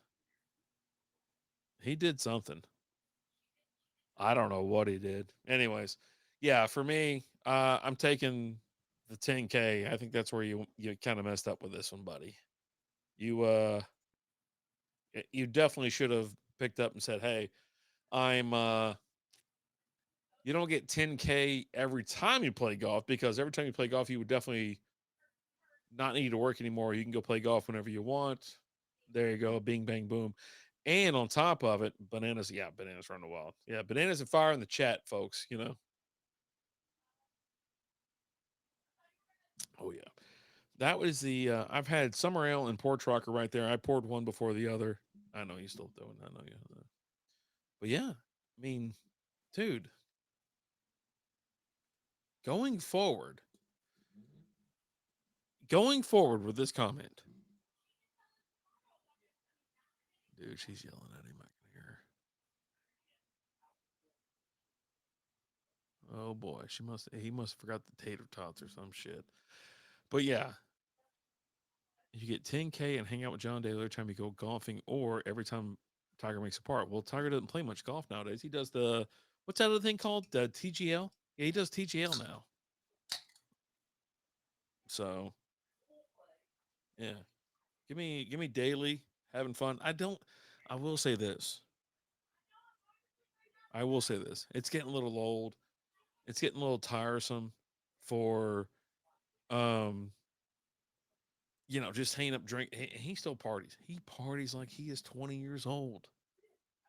He did something. I don't know what he did. Anyways, yeah, for me, I'm taking the 10K. I think that's where you kind of messed up with this one, buddy. You you definitely should have picked up and said, "Hey, I'm you don't get 10K every time you play golf, because every time you play golf, you would definitely not need to work anymore. You can go play golf whenever you want." There you go. Bing, bang, boom. And on top of it, bananas. Yeah, bananas run the wild. Yeah, bananas and fire in the chat, folks. Oh, yeah. That was the, I've had summer ale and porch rocker right there. I poured one before the other. I know you still doing that. I know you. But yeah, I mean, dude, going forward, with this comment, dude, she's yelling at him. I can hear her. Oh boy, he must have forgot the tater tots or some shit. But yeah, you get 10K and hang out with John Daly every time you go golfing, or every time Tiger makes a part. Well, Tiger doesn't play much golf nowadays. He does what's that other thing called? The TGL? Yeah, he does TGL now. So yeah. Give me Daly having fun. I will say this. I will say this: it's getting a little old. It's getting a little tiresome for, um, just hanging up drink. He still parties. He parties like he is 20 years old.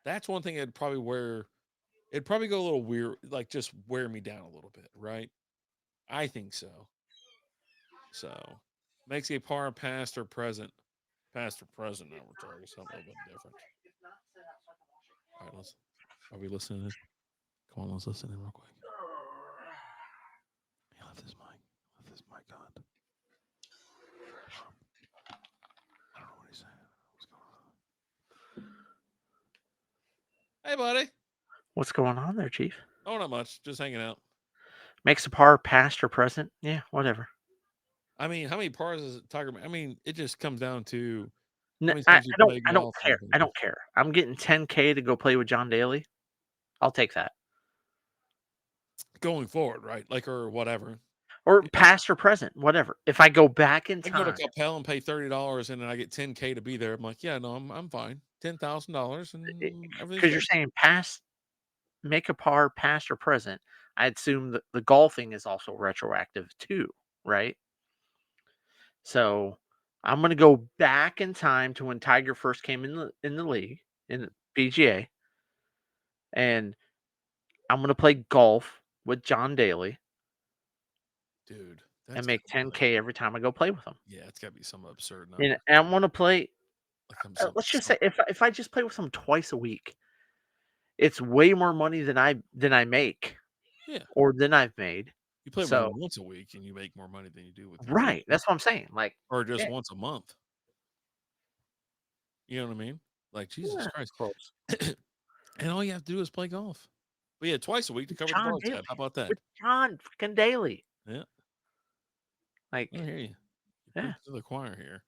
That's one thing I'd probably wear. It'd probably go a little weird, like just wear me down a little bit, right? I think so. So makes a par past or present. Past or present, now we're talking something a little bit different. All right, are we listening? Come on, let's listen in real quick. He left his mic. On. I don't know what he's saying. What's going on? Hey, buddy. What's going on there, Chief? Oh, not much. Just hanging out. Makes a par past or present? Yeah, whatever. I mean, how many pars is Tiger? I mean, it just comes down to how No, many I times you play don't golf. care. I don't care. I'm getting 10K to go play with John Daly. I'll take that. Going forward, right? Like, or whatever. Or past or present, whatever. If I go back in I go to time, Capel and pay $30, and then I get 10K to be there. I'm like, yeah, no, I'm fine. $10,000, and everything's because you're good. saying past, make a par, past or present, I assume that the golfing is also retroactive too, right? So I'm going to go back in time to when Tiger first came in the league in the PGA, and I'm going to play golf with John Daly Dude, and that's make gotta be 10K every time I go play with him. yeah, it's gotta be some absurd And number. I'm going to play. Like some, Let's just some say if I just play with him twice a week, it's way more money than I make yeah. or than I've made. You play with So them once a week, and you make more money than you do with him right, weekly, that's what I'm saying. Like, or just yeah, once a month. You know what I mean? Like Jesus yeah, Christ. close. And all you have to do is play golf. But yeah, twice a week to With cover the John bar Daly, tab. How about that? with John freaking Daly. Yeah, Like, I hear you. You yeah. preach to the choir here.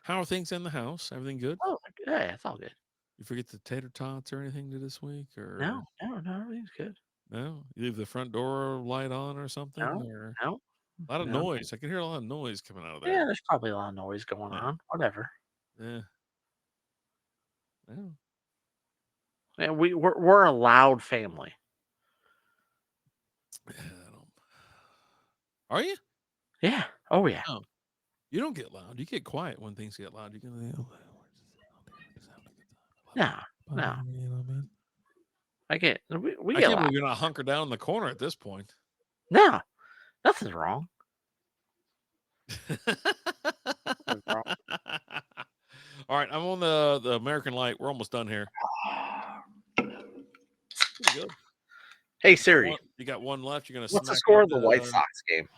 How are things in the house? Everything good? Oh, yeah, it's all good. You forget the tater tots or anything to this week, or No, everything's good. no? You leave the front door light on or something, No, or no, a lot of no. noise. I can hear a lot of noise coming out of Yeah, there. there's probably a lot of noise going Yeah, on. Whatever. yeah, yeah. And we're a loud family. I don't. Are you? Yeah. Oh yeah. No, you don't get loud. You get quiet when things get loud. You can. No, no. You know what I mean? I get we I get can't loud. believe you're not hunkered down in the corner at this point. No, nothing's wrong. Nothing's wrong. All right, I'm on the American Light. We're almost done here. Pretty good. Hey Siri, You got one left. You're gonna what's the smack score out of the White Sox game?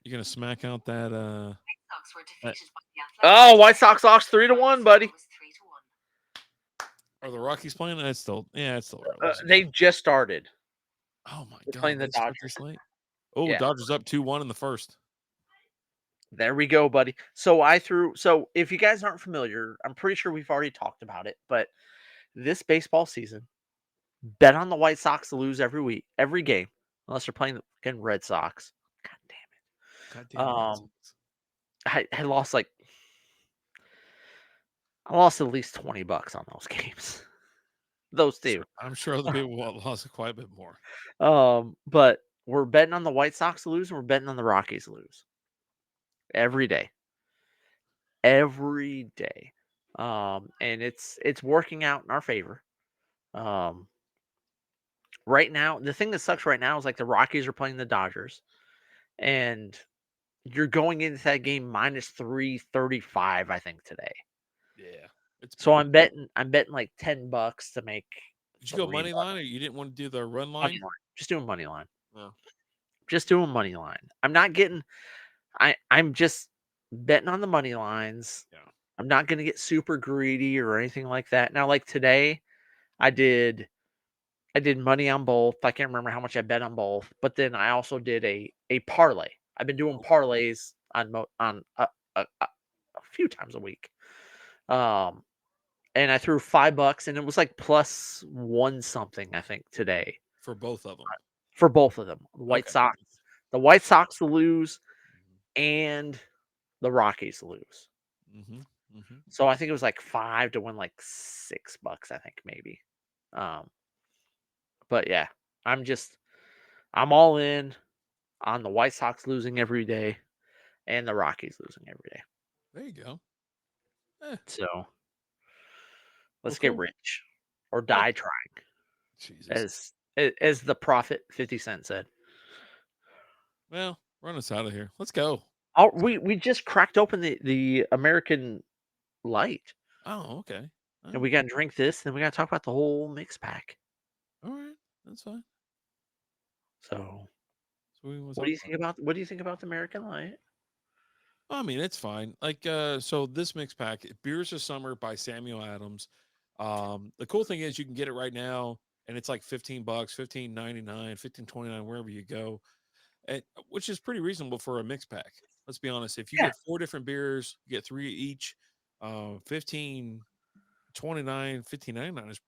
You're gonna smack out that. Oh, White Sox lost 3-1, buddy. Are the Rockies playing? It's still it's still early. They just started. Oh my They're god, playing the they start Dodgers. this late. Oh, Yeah. Dodgers up 2-1 in the first. There we go, buddy. So if you guys aren't familiar, I'm pretty sure we've already talked about it, but this baseball season, bet on the White Sox to lose every week, every game, unless they're playing the fucking Red Sox. God damn it. I lost I lost at least $20 on those games. Those two. I'm sure other people lost quite a bit more. But we're betting on the White Sox to lose, and we're betting on the Rockies to lose. Every day. Every day. And it's working out in our favor. Right now, the thing that sucks right now is like the Rockies are playing the Dodgers, and you're going into that game minus 335, I think, today. Yeah, it's So bad. I'm betting like $10 to make. Did you go money $3. line, or you didn't want to do the run line? Money line. Just doing money line. No. Just doing money line. I'm not getting. I'm just betting on the money lines. Yeah. I'm not going to get super greedy or anything like that. Now, like today, I did money on both. I can't remember how much I bet on both, but then I also did a parlay. I've been doing parlays on a few times a week. And I threw $5 and it was like plus one something, I think, today. For both of them. For both of them. Okay. The White Sox to lose and the Rockies to lose. Mm-hmm. Mm-hmm. So I think it was like 5 to win like $6, I think, maybe. But yeah, I'm just I'm all in on the White Sox losing every day and the Rockies losing every day. There you go. Eh, So well, let's get cool. rich or Yeah. die trying, Jesus. as the prophet 50 Cent said. Well, run us out of here. Let's go. Oh, we just cracked open the American Light, Oh, okay. and Oh, we got to drink this, and we got to talk about the whole mix pack. all right. That's fine. So, So we want to talk about. what do you think about the American Light? I mean, it's fine. Like, so this mix pack, Beers of Summer by Samuel Adams. The cool thing is you can get it right now, and it's like $15, 15.99, 15.29, wherever you go, which is pretty reasonable for a mix pack. Let's be honest. If you Yeah, get 4 different beers, you get 3 each. 15.29, 15.99 is,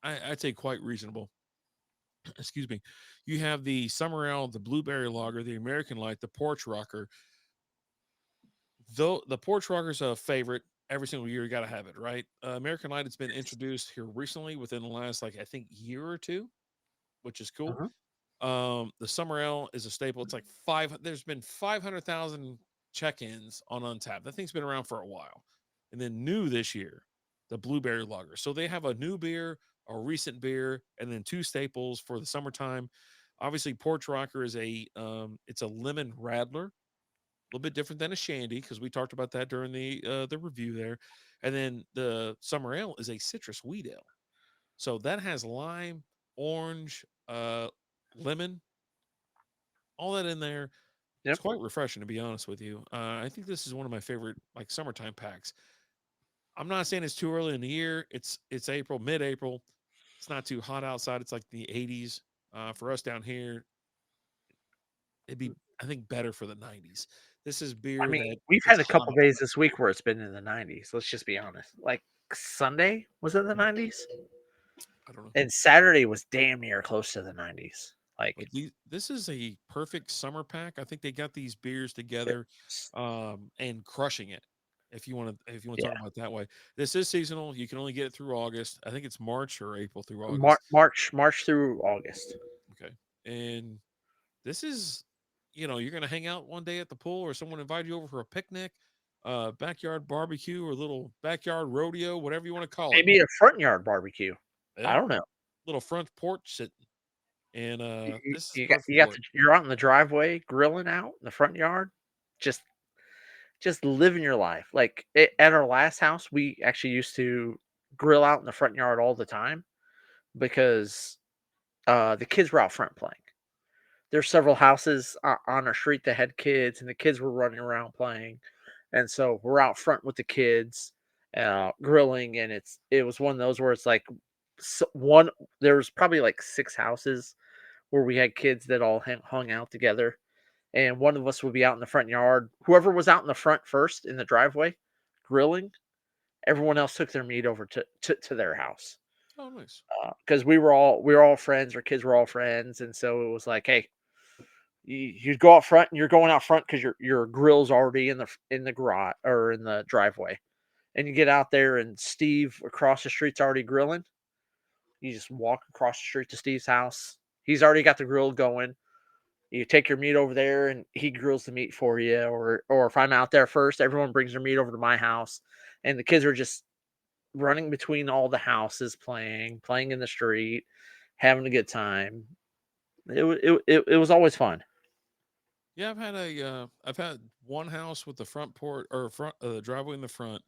I'd say, quite reasonable. Excuse me. You have the Summer Ale, the Blueberry Lager, the American Light, the Porch Rocker. Though the Porch Rocker's a favorite every single year, you got to have it, right? American Light has been introduced here recently within the last, like, I think, year or two, which is cool. uh-huh. The Summer Ale is a staple. It's like five. There's been 500,000 check-ins on Untapped. That thing's been around for a while, and then new this year, the Blueberry Lager. So they have a new beer, a recent beer, and then two staples for the summertime. Obviously, Porch Rocker is it's a lemon radler, a little bit different than a shandy because we talked about that during the review there. And then the Summer Ale is a citrus wheat ale. So that has lime, orange, lemon, all that in there. It's Yep. quite refreshing, to be honest with you. I think this is one of my favorite, like, summertime packs. I'm not saying it's too early in the year. It's April, mid-April. It's not too hot outside. It's like the 80s. For us down here, it'd be, I think, better for the 90s. This is I beer mean, that we've it's had a hot couple outside. days this week where it's been in the 90s. Let's just be honest. Like Sunday was in the 90s, I don't know. and Saturday was damn near close to the 90s. Like, But this is a perfect summer pack. I think they got these beers it together, was- and crushing it. If you want to yeah, talk about it that way, this is seasonal. You can only get it through August. I think it's March or April through August. March through August. Okay, and this is, you're gonna hang out one day at the pool, or someone invite you over for a picnic, backyard barbecue, or little backyard rodeo, whatever you want to call it. Maybe a front yard barbecue. I Yeah, don't know. little front porch sitting, and this is perfect You got for it. you're out in the driveway grilling out in the front yard, just living your life. Like at our last house, we actually used to grill out in the front yard all the time because the kids were out front playing. There's several houses on our street that had kids, and the kids were running around playing, and so we're out front with the kids, grilling, and it was one of those where it's like one. There was probably like 6 houses where we had kids that all hung out together, and one of us would be out in the front yard. Whoever was out in the front first in the driveway, grilling, everyone else took their meat over to their house Oh, nice. because we were all friends. Our kids were all friends, and so it was like, hey, you go out front, and you're going out front because your grill's already in the garage or in the driveway, and you get out there, and Steve across the street's already grilling. You just walk across the street to Steve's house. He's already got the grill going. You take your meat over there, and he grills the meat for you. Or if I'm out there first, everyone brings their meat over to my house, and the kids are just running between all the houses, playing in the street, having a good time. It was always fun. Yeah, I've had one house with the front porch or front driveway in the front.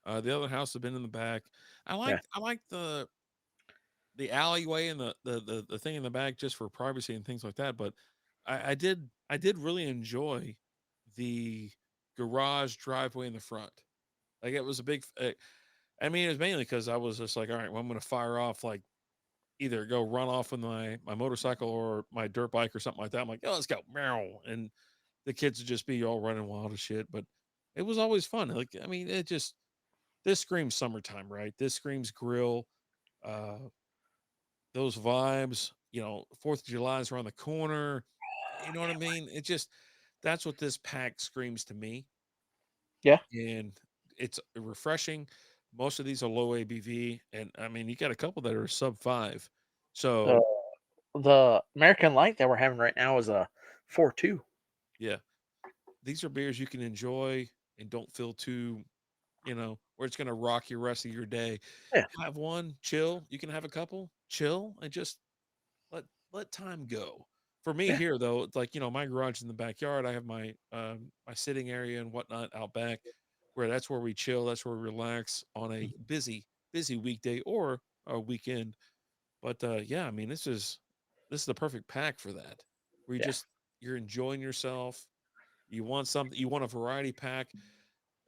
The other house has been in the back. Yeah. I like the alleyway and the thing in the back just for privacy and things like that. But I did really enjoy the garage driveway in the front. Like, it was a big. I mean, it was mainly because I was just like, all right, well, I'm going to fire off, like, either go run off with my motorcycle or my dirt bike or something like that. I'm like, oh, let's go, meow, and the kids would just be all running wild as shit. But it was always fun. Like, I mean, this screams summertime, right? This screams grill. Uh, those vibes, 4th of July is around the corner. You know what I mean? That's what this pack screams to me. Yeah. And it's refreshing. Most of these are low ABV. And I mean, you got a couple that are sub 5. Uh, So the American Light that we're having right now is a 4.2. Yeah, these are beers you can enjoy and don't feel too, where it's gonna rock your rest of your day. Yeah, Have one, chill. You can have a couple, chill, and just let let time go. For me yeah, here though, it's like, my garage is in the backyard. I have my sitting area and whatnot out back, where that's where we chill, that's where we relax on a busy weekday or a weekend. But yeah, I mean, this is the perfect pack for that. Where yeah. you're enjoying yourself. You want something, you want a variety pack.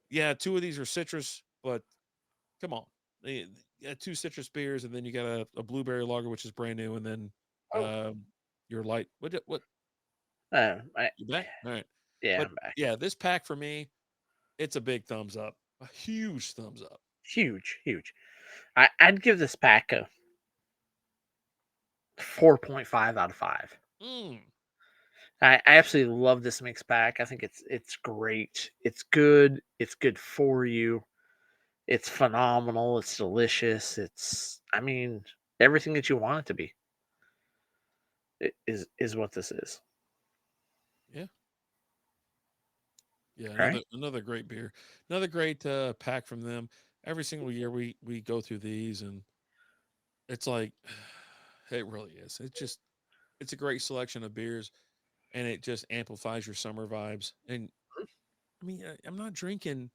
Yeah, two of these are citrus, but come on. You got two citrus beers, and then you got a blueberry lager, which is brand new, and then Oh, your light. What I, you back? All right. yeah, But I'm back. yeah, this pack for me, it's a big thumbs up. A huge thumbs up. Huge, huge. I'd give this pack a 4.5 out of 5. Mm, I absolutely love this mix pack. I think it's great. It's good. It's good for you. It's phenomenal. It's delicious. I mean, everything that you want it to be is what this is. yeah. Yeah, Right? another great beer. Another great pack from them. Every single year we go through these, and it's like it really is. It's a great selection of beers, and it just amplifies your summer vibes. And I mean, I'm not drinking.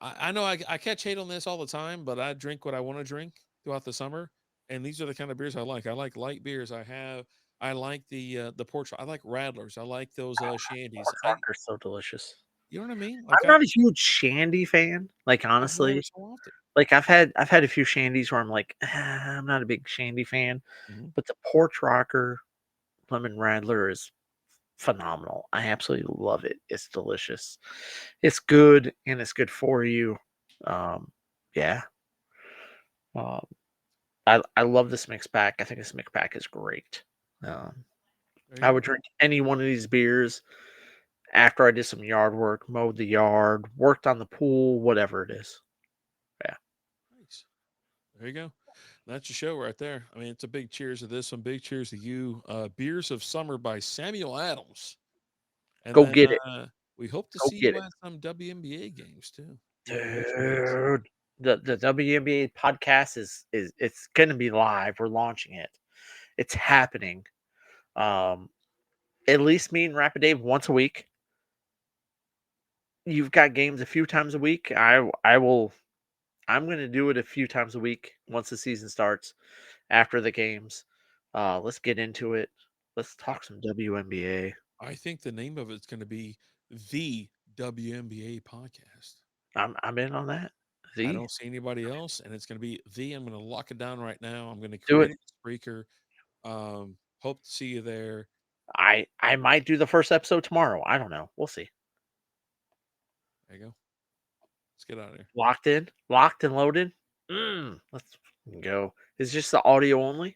I know I catch hate on this all the time, but I drink what I want to drink throughout the summer, and these are the kind of beers I like. I like light beers. I like the porch. I like Radlers. I like those shandies. Pork Rocker's so delicious. You know what I mean? Like I'm not a huge shandy fan. Like I go there honestly, so often. like I've had a few shandies where I'm like, I'm not a big shandy fan, Mhm. but the Porch Rocker Lemon Radler is phenomenal. I absolutely love it. It's delicious. It's good and it's good for you. Yeah. Um, I love this mix pack. I think this mix pack is great. Um, There you I go. would drink any one of these beers after I did some yard work, mowed the yard, worked on the pool, whatever it is. Yeah. Nice. There you go. That's your show right there. I mean, it's a big cheers to this one. Big cheers to you. Beers of Summer by Samuel Adams. And Go then get it. we hope to Go see get you it. at some WNBA games too. Here in the next few days. Dude. The WNBA podcast is it's gonna be live. We're launching it. It's happening. Um at least me and Rapid Dave once a week. You've got games a few times a week. I'm gonna do it a few times a week once the season starts after the games. Let's get into it. Let's talk some WNBA. I think the name of it's going to be the WNBA podcast. I'm in on that. I The don't see anybody else, and it's going to be the. I'm going to lock it down right now. I'm going to do create it. it. Spreaker. Hope to see you there. I might do the first episode tomorrow. I don't know. We'll see. There you go. Let's get out of here. Locked and loaded. Let's go. Is just the audio only?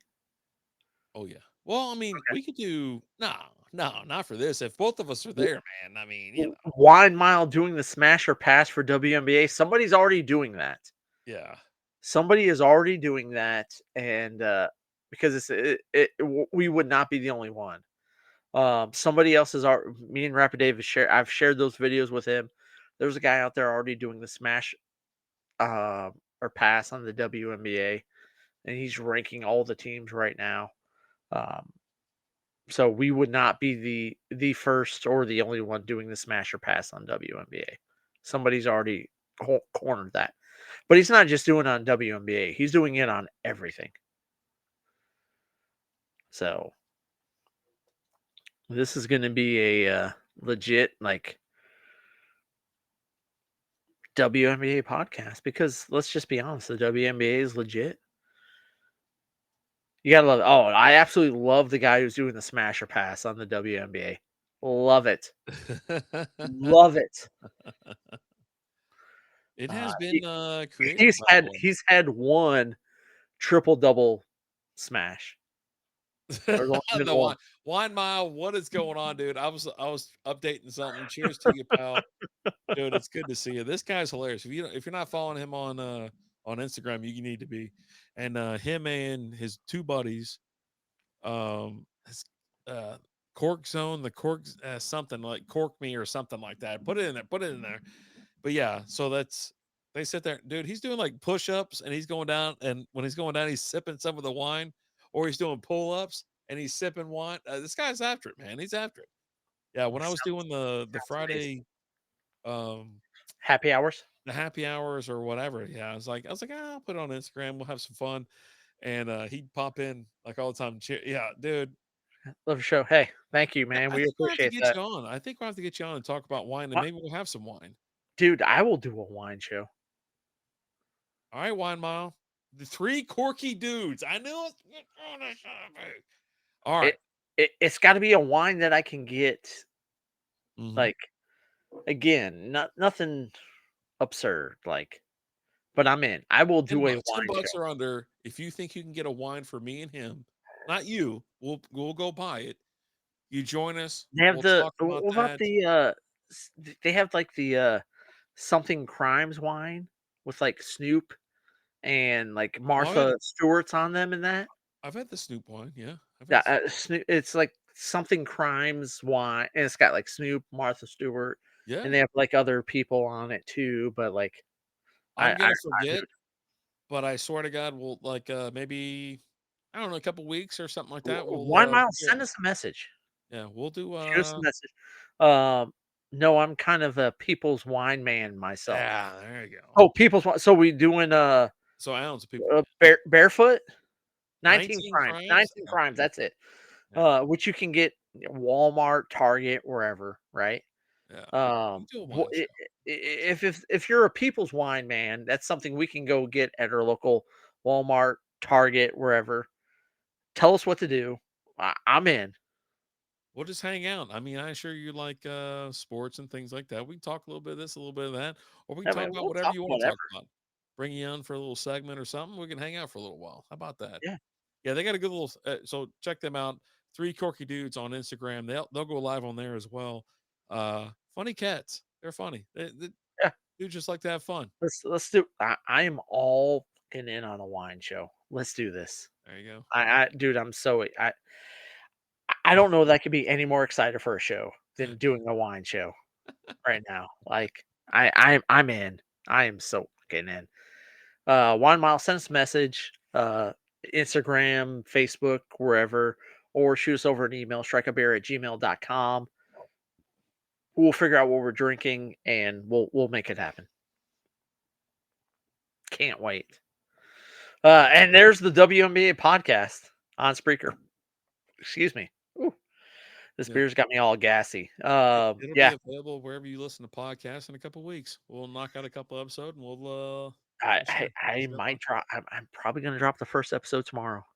Oh yeah. Well, I mean, we could do no, not for this. If both of us are there, man. I mean, Wine Mile doing the smash or pass for WNBA. Somebody's already doing that. yeah. Somebody is already doing that, and because we would not be the only one. Somebody else is our me and Rapid Dave I've shared those videos with him. There's a guy out there already doing the smash or pass on the WNBA, and he's ranking all the teams right now. Um, so we would not be the first or the only one doing the smash or pass on WNBA. Somebody's already cornered that. But he's not just doing it on WNBA. He's doing it on everything. So this is going to be a legit like WNBA podcast because let's just be honest, the WNBA is legit. You gotta love it. Oh, I absolutely love the guy who's doing the smasher pass on the WNBA. Love it. Love it. It Uh, has been he, created by one. he's had one triple double smash. There's only been The one. wine mile. What is going on, dude? I was updating something. Cheers to you, pal. Dude, it's good to see you. This guy's hilarious. If you're not following him on Instagram, you need to be. And him and his two buddies, It's, Cork Zone, the Cork something like Cork Me or something like that. Put it in there. Put it in there. But yeah, so they sit there, dude. He's doing like push-ups and he's going down, and when he's going down, he's sipping some of the wine, or he's doing pull-ups and he's sipping wine. This guy's after it, man. He's after it. Yeah, when I was doing the sounds amazing. Friday Happy hours. the happy hours or whatever, yeah, I was like, I'll put it on Instagram. We'll have some fun. And he'd pop in like all the time. Yeah, dude. Love your show. Hey, thank you, man. I We think we'll have to appreciate get that. you on. I think we'll have to get you on and talk about wine, and What? maybe we'll have some wine. Dude, I will do a wine show. All right, Wine Mile. The three quirky dudes. I knew it. All right. It's got to be a wine that I can get. Mhm. Like, again, nothing absurd. Like, but I'm in. I will do a $10, wine $10 show. or under. If you think you can get a wine for me and him, not you, we'll go buy it. You join us. They have We'll the talk about what about that. the they have like the something crimes wine with like Snoop and like Oh, I've had, Martha Stewart's on them and that. I've had the Snoop wine. Yeah, I've Yeah, had Snoop. It's like something crimes wine, and it's got like Snoop, Martha Stewart, Yeah, and they have like other people on it too. But like, I'm I gonna forget, but I swear to God, we'll like maybe I don't know, a couple weeks or something like that. We'll 1 mile. yeah, Send us a message. yeah, we'll do Shoot us a message. No, I'm kind of a people's wine man myself. yeah, there you go. Oh, people's wine. So we doing So ounce of people. barefoot 19 19 crimes. crimes. 19 crimes. That's it. Yeah, Which you can get Walmart, Target, wherever, right? yeah. We Um, do a wh- wine i- show. if you're a people's wine man, that's something we can go get at our local Walmart, Target, wherever. Tell us what to do. I'm in. We'll just hang out. I mean, I'm sure you like sports and things like that. We can talk a little bit of this, a little bit of that, or we can I talk mean, about we'll whatever talk you want to whatever. talk about. Bring you on for a little segment or something. We can hang out for a little while. How about that? Yeah. Yeah, they got a good little. So check them out. Three Corky Dudes on Instagram. They'll go live on there as well. Funny cats. They're funny. They Yeah. do just like to have fun. Let's do. I am all fucking in on a wine show. Let's do this. There you go. Dude, I'm so I don't know that I could be any more excited for a show than doing a wine show right now. Like I'm in. I am so fucking in. 1 mile, send us a message, Instagram, Facebook, wherever, or shoot us over an email, strikeabeer@gmail.com. We'll figure out what we're drinking and we'll make it happen. Can't wait. And there's the WNBA podcast on Spreaker. Excuse me. Ooh, this Yeah. beer's got me all gassy. It'll be Yeah, available wherever you listen to podcasts in a couple weeks. We'll knock out a couple episodes and I we'll I, share. I Let's have fun. might drop. I'm probably gonna drop the first episode tomorrow.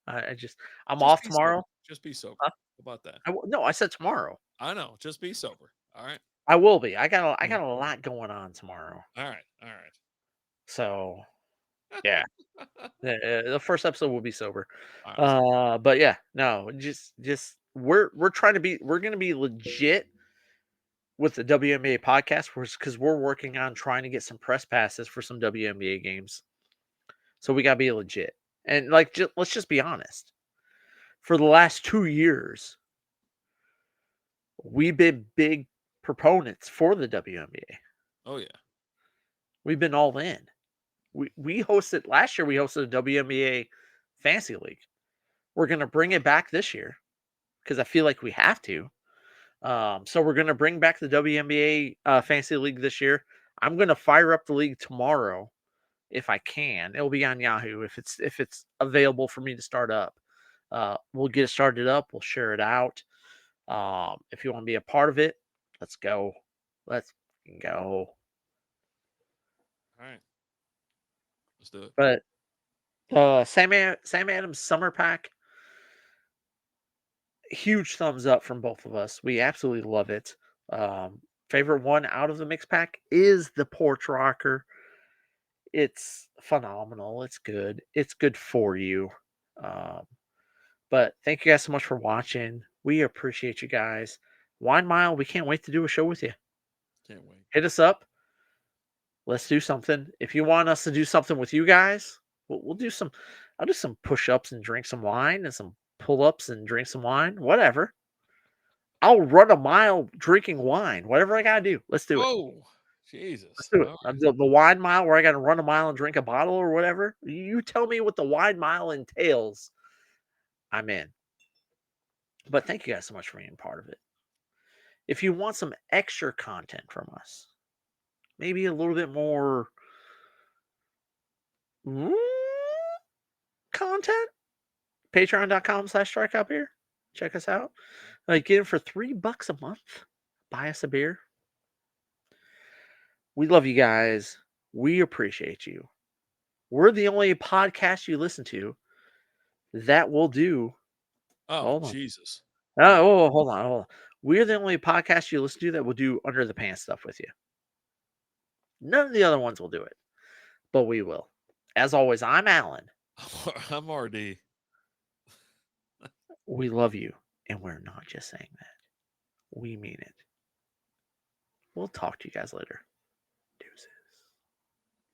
I'm Just off be sober. tomorrow. Just be sober. Huh? How about that? No, I said tomorrow. I know. Just be sober. All right. I will be. I Yeah. got a lot going on tomorrow. All right. All right. So yeah, the first episode will be sober. All right. But yeah, no, just we're trying to be. We're gonna be legit with the WNBA podcast because we're working on trying to get some press passes for some WNBA games. So we gotta be legit and like let's just be honest. For the last 2 years, we've been big proponents for the WNBA. Oh yeah. We've been all in. We hosted last year. We hosted a WNBA fantasy league. We're gonna bring it back this year because I feel like we have to. So we're gonna bring back the WNBA fantasy league this year. I'm gonna fire up the league tomorrow if I can. It'll be on Yahoo if it's available for me to start up. We'll get it started up. We'll share it out. If you want to be a part of it, let's go. Let's go. All right. Let's do it. But Sam Adams Summer Pack, huge thumbs up from both of us. We absolutely love it. Favorite one out of the mix pack is the Porch Rocker. It's phenomenal. It's good. It's good for you. Um, but thank you guys so much for watching. We appreciate you guys. Wine Mile, we can't wait to do a show with you. Can't wait. Hit us up. Let's do something. If you want us to do something with you guys, we'll do some. I'll do some push-ups and drink some wine and some pull-ups and drink some wine, whatever. I'll run a mile drinking wine, whatever I gotta do. Let's do it. Whoa, Let's Jesus! do it. All right. The wine mile where I gotta run a mile and drink a bottle or whatever. You tell me what the wine mile entails. I'm in. But thank you guys so much for being part of it. If you want some extra content from us, maybe a little bit more content, patreon.com/strikeoutbeer. Check us out. Get it for $3 a month. Buy us a beer. We love you guys. We appreciate you. We're the only podcast you listen to that will do. Oh, Hold on. Jesus! Oh, hold on. We're the only podcast you listen to that will do under the pants stuff with you. None of the other ones will do it, but we will. As always, I'm Alan. I'm RD. We love you, and we're not just saying that. We mean it. We'll talk to you guys later. Deuces.